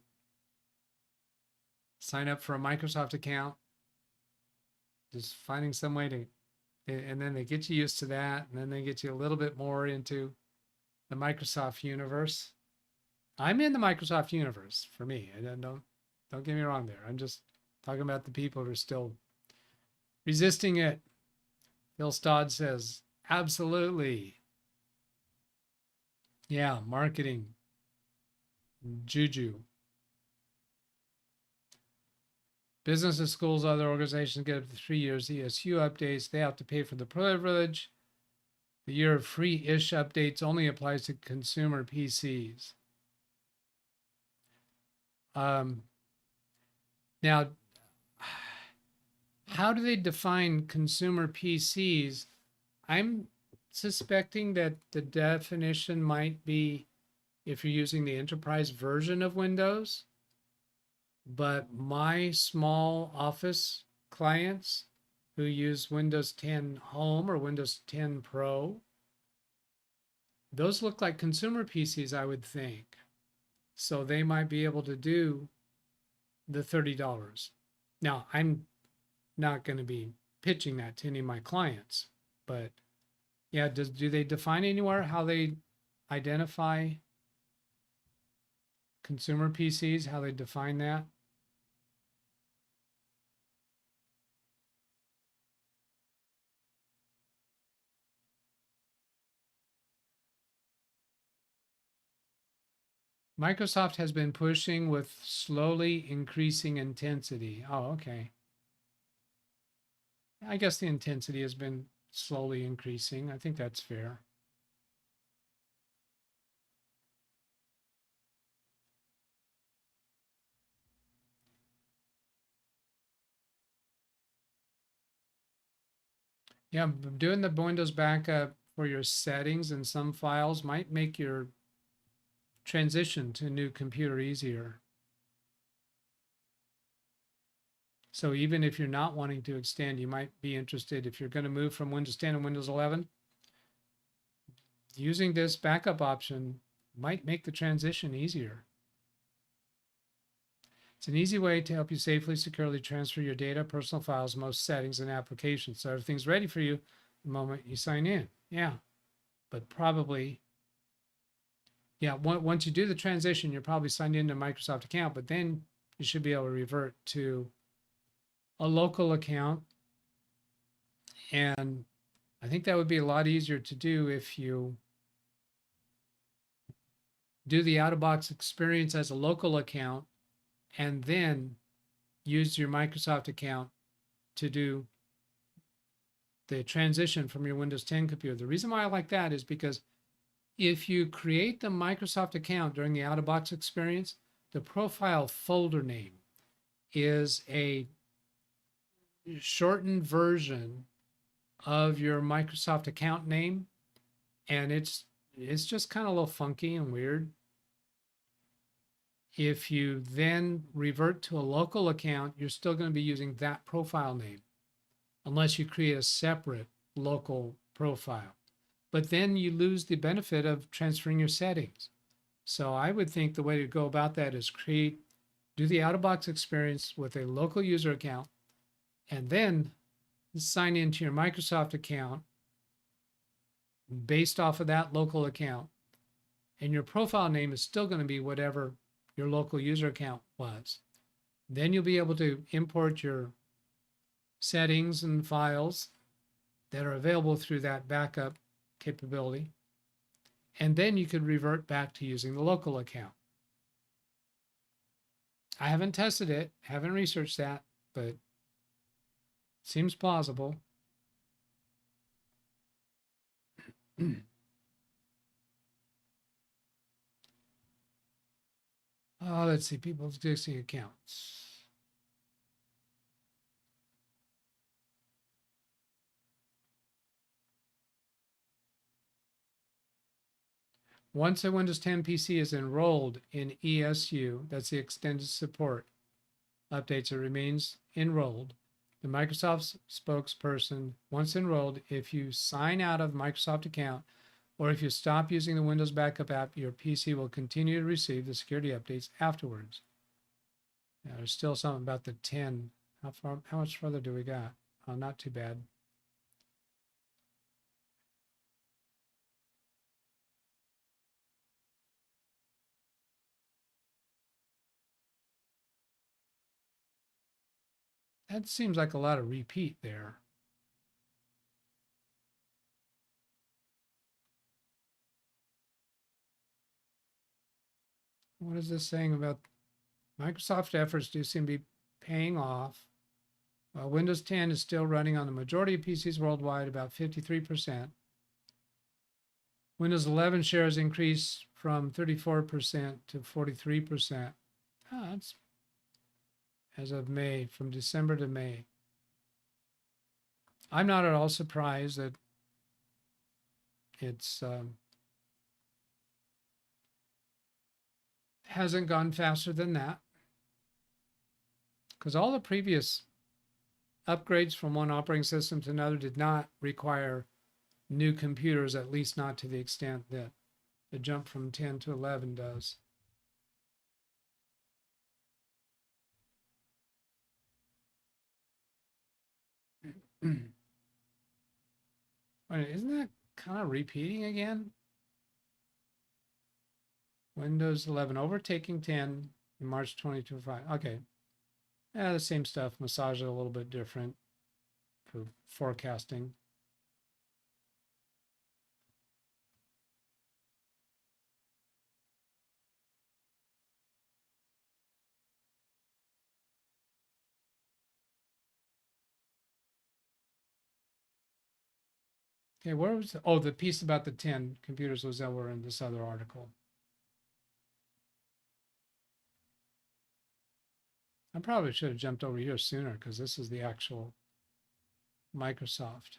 sign up for a Microsoft account? Just finding some way to, and then they get you used to that, and then they get you a little bit more into the Microsoft universe. I'm in the Microsoft universe for me. And don't get me wrong there. I'm just talking about the people who are still resisting it. Phil Stodd says, absolutely. Yeah, marketing. Juju. Businesses, schools, other organizations get up to 3 years ESU updates. They have to pay for the privilege. The year of free-ish updates only applies to consumer PCs. Now, how do they define consumer PCs? I'm suspecting that the definition might be if you're using the enterprise version of Windows, but my small office clients who use Windows 10 Home or Windows 10 Pro, those look like consumer PCs, I would think. So they might be able to do the $30. Now, I'm not going to be pitching that to any of my clients, but yeah, do they define anywhere how they identify consumer PCs, how they define that? Microsoft has been pushing with slowly increasing intensity. Oh, okay. I guess the intensity has been slowly increasing. I think that's fair. Yeah, doing the Windows backup for your settings and some files might make your transition to a new computer easier. So even if you're not wanting to extend, you might be interested, if you're going to move from Windows 10 to Windows 11, using this backup option might make the transition easier. It's an easy way to help you safely, securely transfer your data, personal files, most settings, and applications. So everything's ready for you the moment you sign in. Yeah, but probably, yeah, once you do the transition, you're probably signed into a Microsoft account, but then you should be able to revert to a local account. And I think that would be a lot easier to do if you do the out-of-box experience as a local account and then use your Microsoft account to do the transition from your Windows 10 computer. The reason why I like that is because if you create the Microsoft account during the out-of-box experience, the profile folder name is a shortened version of your Microsoft account name, and it's just kind of a little funky and weird. If you then revert to a local account, you're still going to be using that profile name unless you create a separate local profile. But then you lose the benefit of transferring your settings. So I would think the way to go about that is do the out-of-box experience with a local user account, and then sign into your Microsoft account based off of that local account. And your profile name is still going to be whatever your local user account was. Then you'll be able to import your settings and files that are available through that backup capability. And then you could revert back to using the local account. I haven't tested it, haven't researched that, but seems plausible. Oh, let's see, people's existing accounts. Once a Windows 10 PC is enrolled in ESU, that's the extended support updates, it remains enrolled. The Microsoft spokesperson, once enrolled, if you sign out of Microsoft account or if you stop using the Windows backup app, your PC will continue to receive the security updates afterwards. Now, there's still something about the 10. How much further do we got? Oh, not too bad. That seems like a lot of repeat there. What is this saying about Microsoft efforts do seem to be paying off? While Windows 10 is still running on the majority of PCs worldwide, about 53%. Windows 11 shares increased from 34% to 43%. Oh, that's as of May, from December to May. I'm not at all surprised that it's hasn't gone faster than that, because all the previous upgrades from one operating system to another did not require new computers, at least not to the extent that the jump from 10 to 11 does. Wait, isn't that kind of repeating again? Windows 11 overtaking 10 in March 2025. Okay. Yeah, the same stuff. Massage it a little bit different for forecasting. Okay, where was the piece about the 10 computers was that were in this other article. I probably should have jumped over here sooner because this is the actual Microsoft.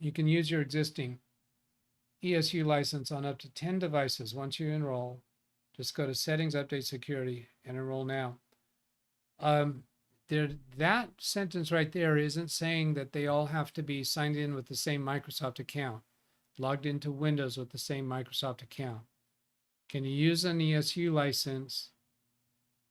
You can use your existing ESU license on up to 10 devices. Once you enroll, just go to Settings, Update Security, and enroll now. That sentence right there isn't saying that they all have to be signed in with the same Microsoft account, logged into Windows with the same Microsoft account. Can you use an ESU license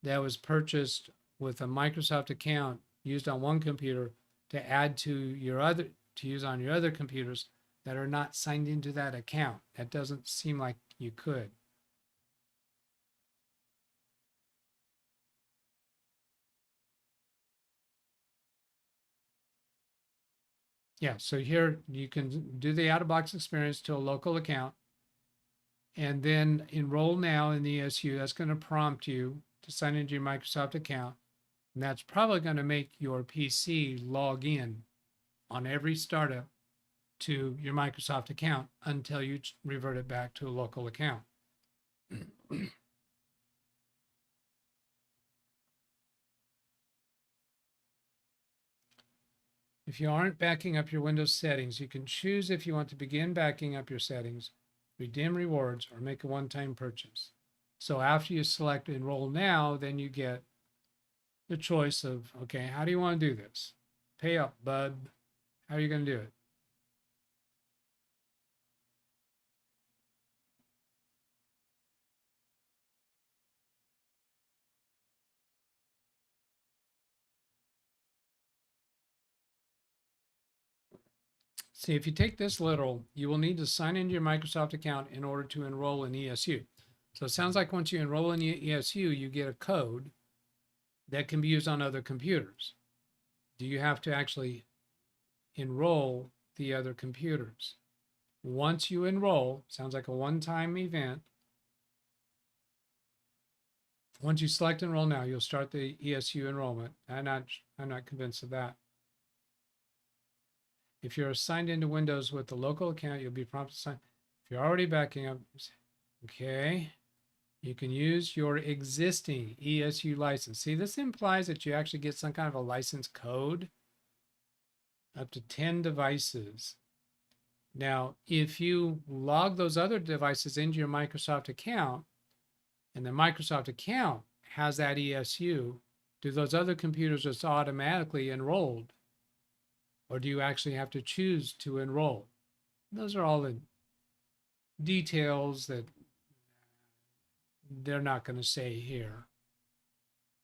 that was purchased with a Microsoft account used on one computer to add to your other, to use on your other computers that are not signed into that account? That doesn't seem like you could. Yeah, so here you can do the out-of-box experience to a local account and then enroll now in the ESU. That's going to prompt you to sign into your Microsoft account. And that's probably going to make your PC log in on every startup to your Microsoft account until you revert it back to a local account. If you aren't backing up your Windows settings, you can choose if you want to begin backing up your settings, redeem rewards, or make a one-time purchase. So after you select Enroll Now, then you get the choice of, okay, how do you want to do this? Pay up, bud. How are you going to do it? See, if you take this literal, you will need to sign into your Microsoft account in order to enroll in ESU. So it sounds like once you enroll in ESU, you get a code that can be used on other computers. Do you have to actually enroll the other computers? Once you enroll, sounds like a one-time event. Once you select Enroll Now, you'll start the ESU enrollment. I'm not convinced of that. If you're signed into Windows with the local account, you'll be prompted to sign. If you're already backing up, okay, you can use your existing ESU license. See, this implies that you actually get some kind of a license code up to 10 devices. Now, if you log those other devices into your Microsoft account, and the Microsoft account has that ESU, do those other computers just automatically enrolled? Or do you actually have to choose to enroll? Those are all the details that they're not going to say here.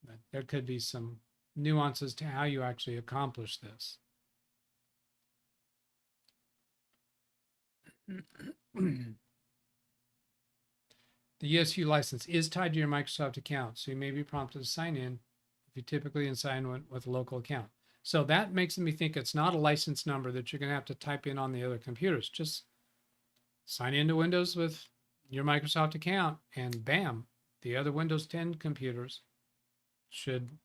But there could be some nuances to how you actually accomplish this. The ESU license is tied to your Microsoft account, so you may be prompted to sign in if you typically sign with a local account. So that makes me think it's not a license number that you're going to have to type in on the other computers. Just sign into Windows with your Microsoft account, and bam, the other Windows 10 computers should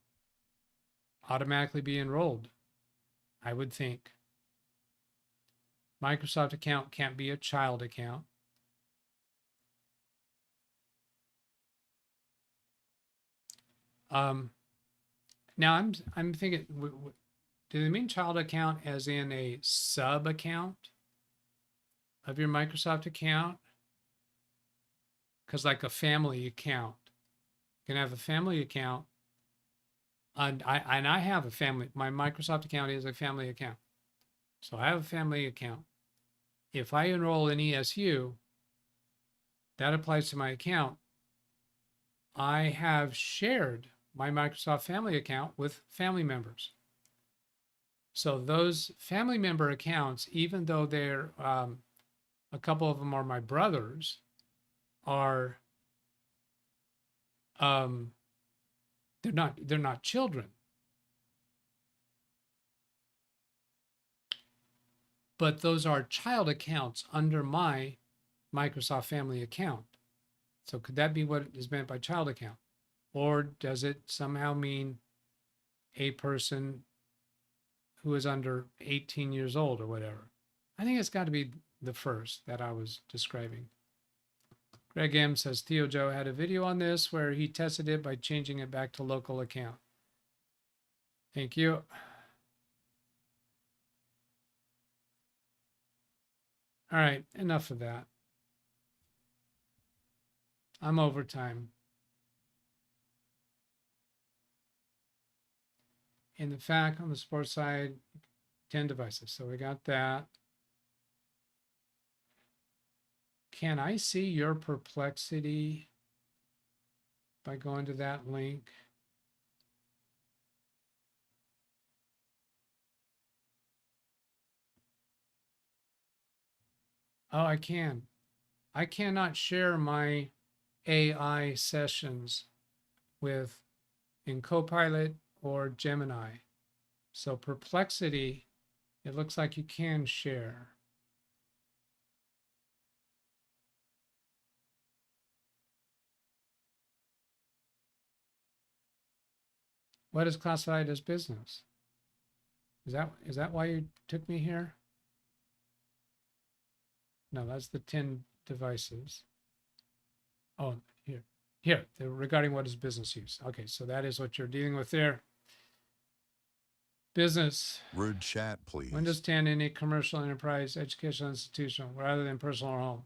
automatically be enrolled, I would think. Microsoft account can't be a child account. Now I'm thinking, do they mean child account as in a sub account of your Microsoft account? Because like a family account, you can have a family account, and I have a family. My Microsoft account is a family account, so I have a family account. If I enroll in ESU, that applies to my account. I have shared my Microsoft family account with family members. So those family member accounts, even though they're a couple of them are my brothers, are they're not children. But those are child accounts under my Microsoft family account. So could that be what is meant by child account? Or does it somehow mean a person who is under 18 years old or whatever? I think it's got to be the first that I was describing. Greg M says Theo Joe had a video on this where he tested it by changing it back to local account. Thank you. All right, enough of that. I'm over time. In the fact, on the sports side, 10 devices. So we got that. Can I see your perplexity by going to that link? Oh, I can. I cannot share my AI sessions with in Copilot or Gemini. So perplexity, it looks like you can share. What is classified as business? Is that why you took me here? No, that's the 10 devices. Oh, here, regarding what is business use. Okay, so that is what you're dealing with there. Business. Word chat, please. Windows 10, any commercial, enterprise, educational institution, rather than personal or home.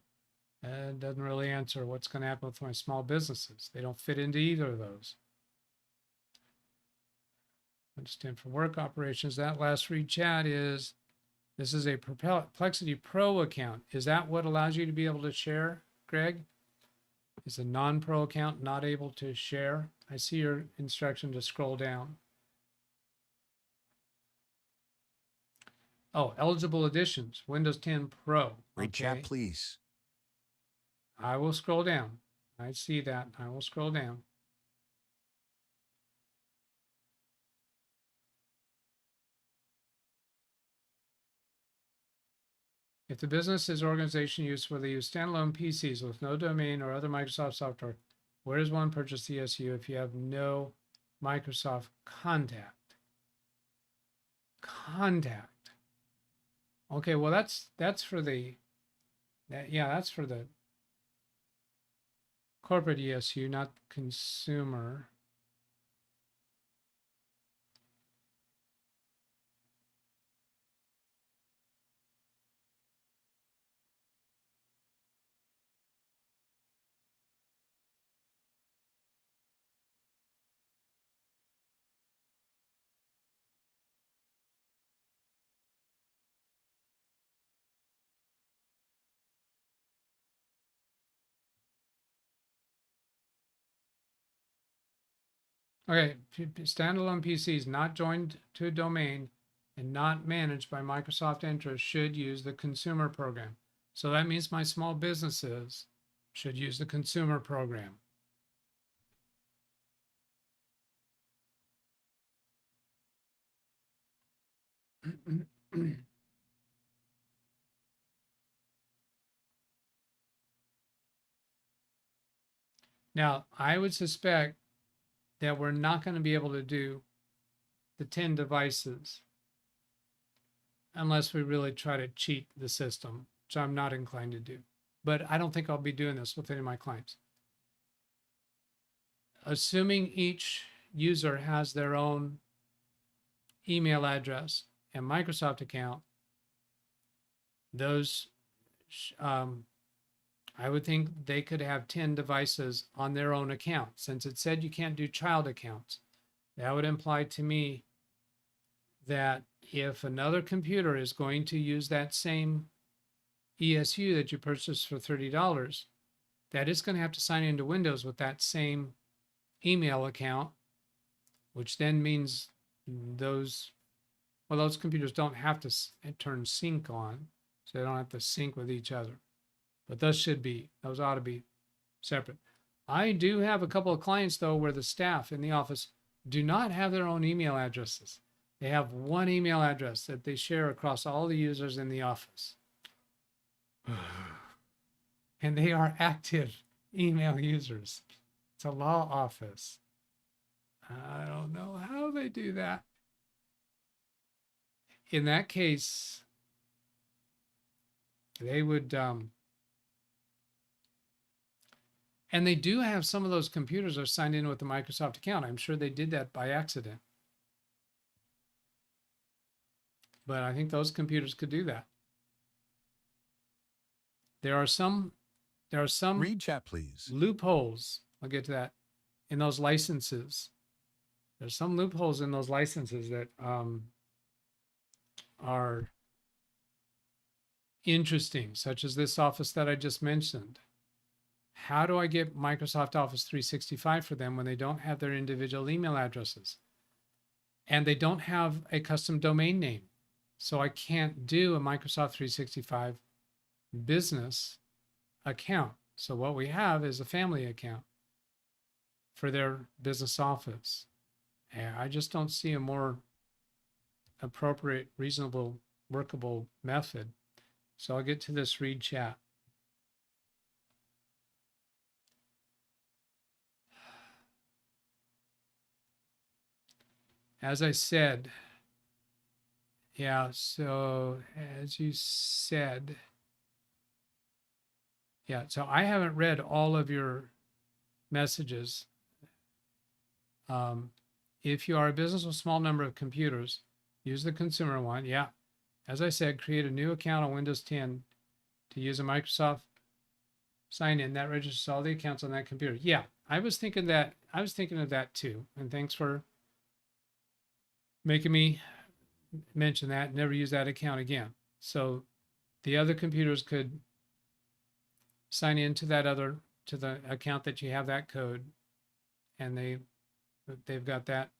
It doesn't really answer what's going to happen with my small businesses. They don't fit into either of those. Windows 10 for work operations. That last free chat is, this is a Perplexity Pro account. Is that what allows you to be able to share, Greg? Is a non-pro account not able to share? I see your instruction to scroll down. Oh, eligible editions, Windows 10 Pro. Read chat, please. I will scroll down. I see that. I will scroll down. If the business is organization use where they use standalone PCs with no domain or other Microsoft software, where does one purchase ESU if you have no Microsoft contact? Okay, well that's for the that's for the corporate ESU, not consumer. Okay, standalone PCs not joined to a domain and not managed by Microsoft Entra should use the consumer program. So that means my small businesses should use the consumer program. Now, I would suspect that we're not going to be able to do the 10 devices unless we really try to cheat the system, which I'm not inclined to do. But I don't think I'll be doing this with any of my clients. Assuming each user has their own email address and Microsoft account, those, I would think they could have 10 devices on their own account. Since it said you can't do child accounts, that would imply to me that if another computer is going to use that same ESU that you purchased for $30, that it's going to have to sign into Windows with that same email account, which then means those computers don't have to turn sync on, so they don't have to sync with each other. But those ought to be separate. I do have a couple of clients, though, where the staff in the office do not have their own email addresses. They have one email address that they share across all the users in the office. And they are active email users. It's a law office. I don't know how they do that. In that case, they would, and they do have some of those computers are signed in with the Microsoft account. I'm sure they did that by accident. But I think those computers could do that. There are some Read chat, please. loopholes. I'll get to that in those licenses. There's some loopholes in those licenses that are interesting, such as this office that I just mentioned. How do I get Microsoft Office 365 for them when they don't have their individual email addresses? And they don't have a custom domain name. So I can't do a Microsoft 365 business account. So what we have is a family account for their business office. And I just don't see a more appropriate, reasonable, workable method. So I'll get to this read chat. As I said, yeah, so as you said, yeah, so I haven't read all of your messages. If you are a business with a small number of computers, use the consumer one. Yeah, as I said, create a new account on Windows 10 to use a Microsoft sign-in that registers all the accounts on that computer. Yeah, I was thinking of that too. And thanks for making me mention that and never use that account again. So the other computers could sign into that to the account that you have that code, and they've got that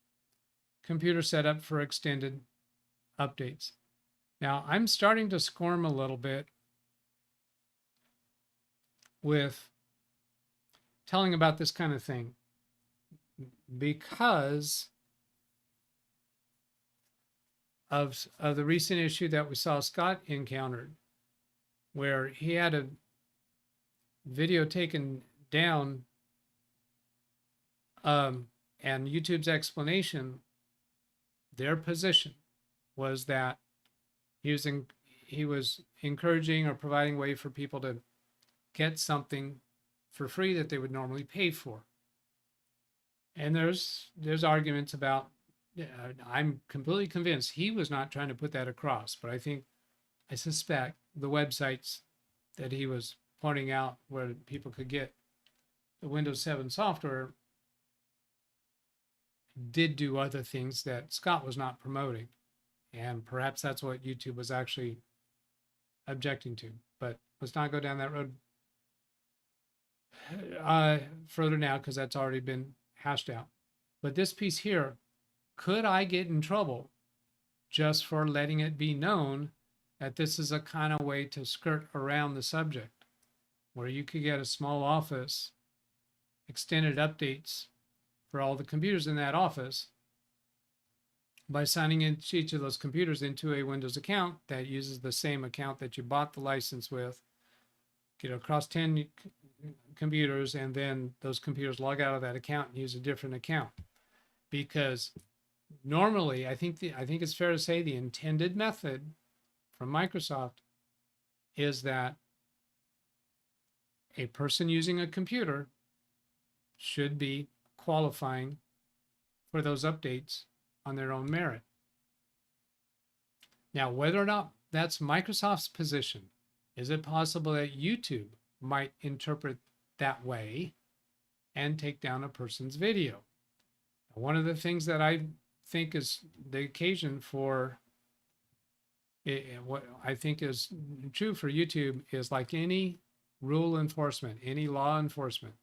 computer set up for extended updates. Now I'm starting to squirm a little bit with telling about this kind of thing because of the recent issue that we saw Scott encountered, where he had a video taken down, and YouTube's explanation, their position was that he was encouraging or providing a way for people to get something for free that they would normally pay for. And there's arguments about, I'm completely convinced he was not trying to put that across, but I suspect the websites that he was pointing out where people could get the Windows 7 software did do other things that Scott was not promoting. And perhaps that's what YouTube was actually objecting to. But let's not go down that road further now, because that's already been hashed out. But this piece here, could I get in trouble just for letting it be known that this is a kind of way to skirt around the subject, where you could get a small office, extended updates for all the computers in that office by signing into each of those computers into a Windows account that uses the same account that you bought the license with, get across 10 computers, and then those computers log out of that account and use a different account. Because normally, I think it's fair to say the intended method from Microsoft is that a person using a computer should be qualifying for those updates on their own merit. Now, whether or not that's Microsoft's position, is it possible that YouTube might interpret that way and take down a person's video? One of the things that I think is the occasion for what I think is true for YouTube is, like any rule enforcement, any law enforcement,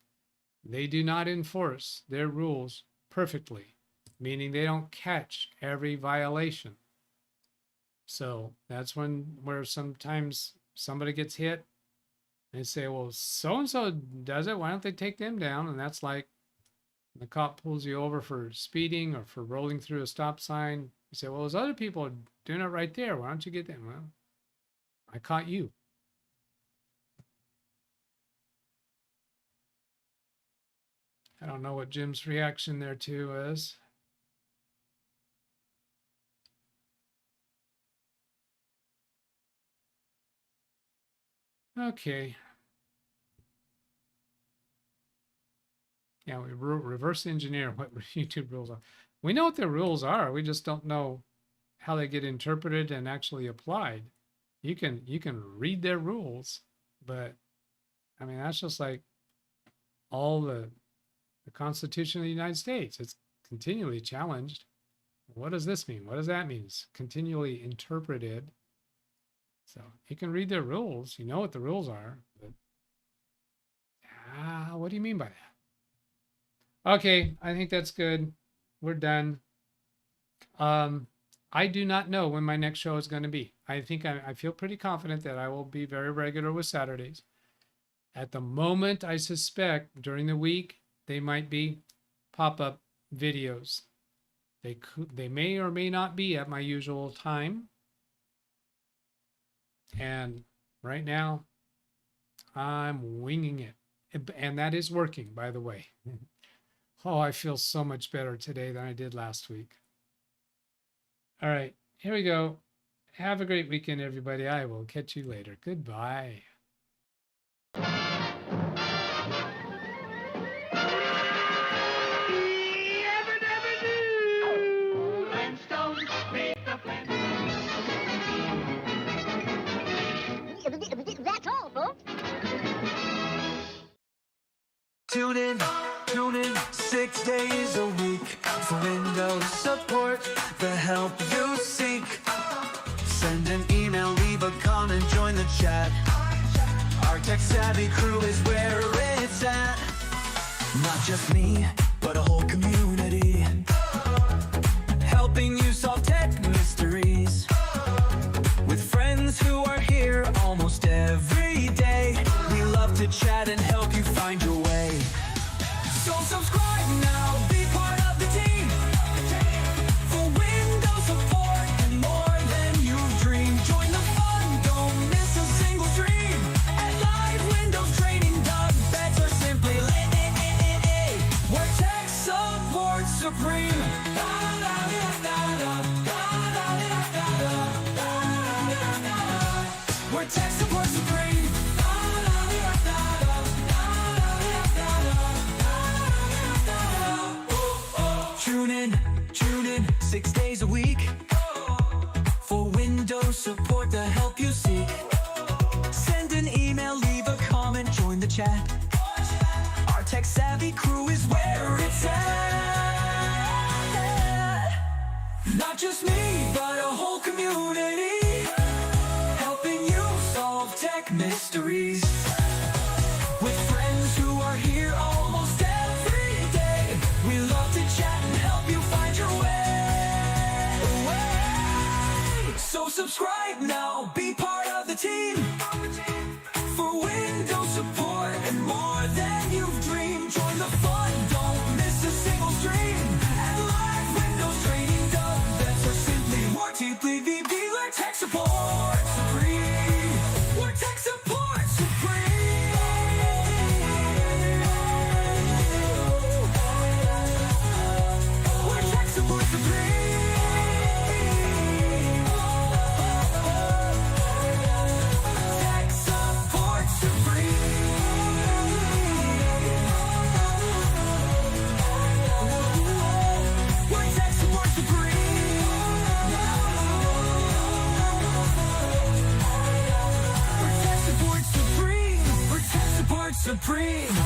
they do not enforce their rules perfectly, meaning they don't catch every violation. So that's where sometimes somebody gets hit and they say, well, so-and-so does it, why don't they take them down? And that's like the cop pulls you over for speeding or for rolling through a stop sign. You say, well, those other people are doing it right there, why don't you get them? Well, I caught you. I don't know what Jim's reaction there too is. Okay. Yeah, we reverse engineer what YouTube rules are. We know what the rules are. We just don't know how they get interpreted and actually applied. You can read their rules, but I mean, that's just like all the Constitution of the United States. It's continually challenged. What does this mean? What does that mean? It's continually interpreted. So you can read their rules. You know what the rules are, but what do you mean by that? Okay, I think that's good. We're done. I do not know when my next show is going to be. I think I feel pretty confident that I will be very regular with Saturdays. At the moment, I suspect during the week, they might be pop-up videos. They may or may not be at my usual time. And right now, I'm winging it. And that is working, by the way. Oh, I feel so much better today than I did last week. All right, here we go. Have a great weekend, everybody. I will catch you later. Goodbye. That's all, folks. Tune in 6 days a week for Windows support, the help you seek. Send an email, leave a comment, join the chat. Our tech-savvy crew is where it's at. Not just me, but a whole community, helping you solve tech mysteries. With friends who are here almost every day, we love to chat and help you find your way. So subscribe now, be part of the team, for Windows support and more than you dream. Join the fun, don't miss a single stream. At LiveWindowsTraining-DougBetts or simply where tech support supreme. Where tech support supreme. Tune in 6 days a week for Windows support, the help you seek. Send an email, leave a comment, join the chat. Our tech-savvy crew is where it's at. Not just me, but a whole community, helping you solve tech mysteries. With friends who are here almost every day, we love to chat and subscribe now, be part of the team. For Windows support and more than you've dreamed. Join the fun, don't miss a single stream. And live Windows training DougBetts, or simply more deeply VB, learn tech support supreme. We're tech support supreme. We're tech support supreme. Tech support supreme. We're tech support supreme. We're tech support supreme. We're tech support supreme.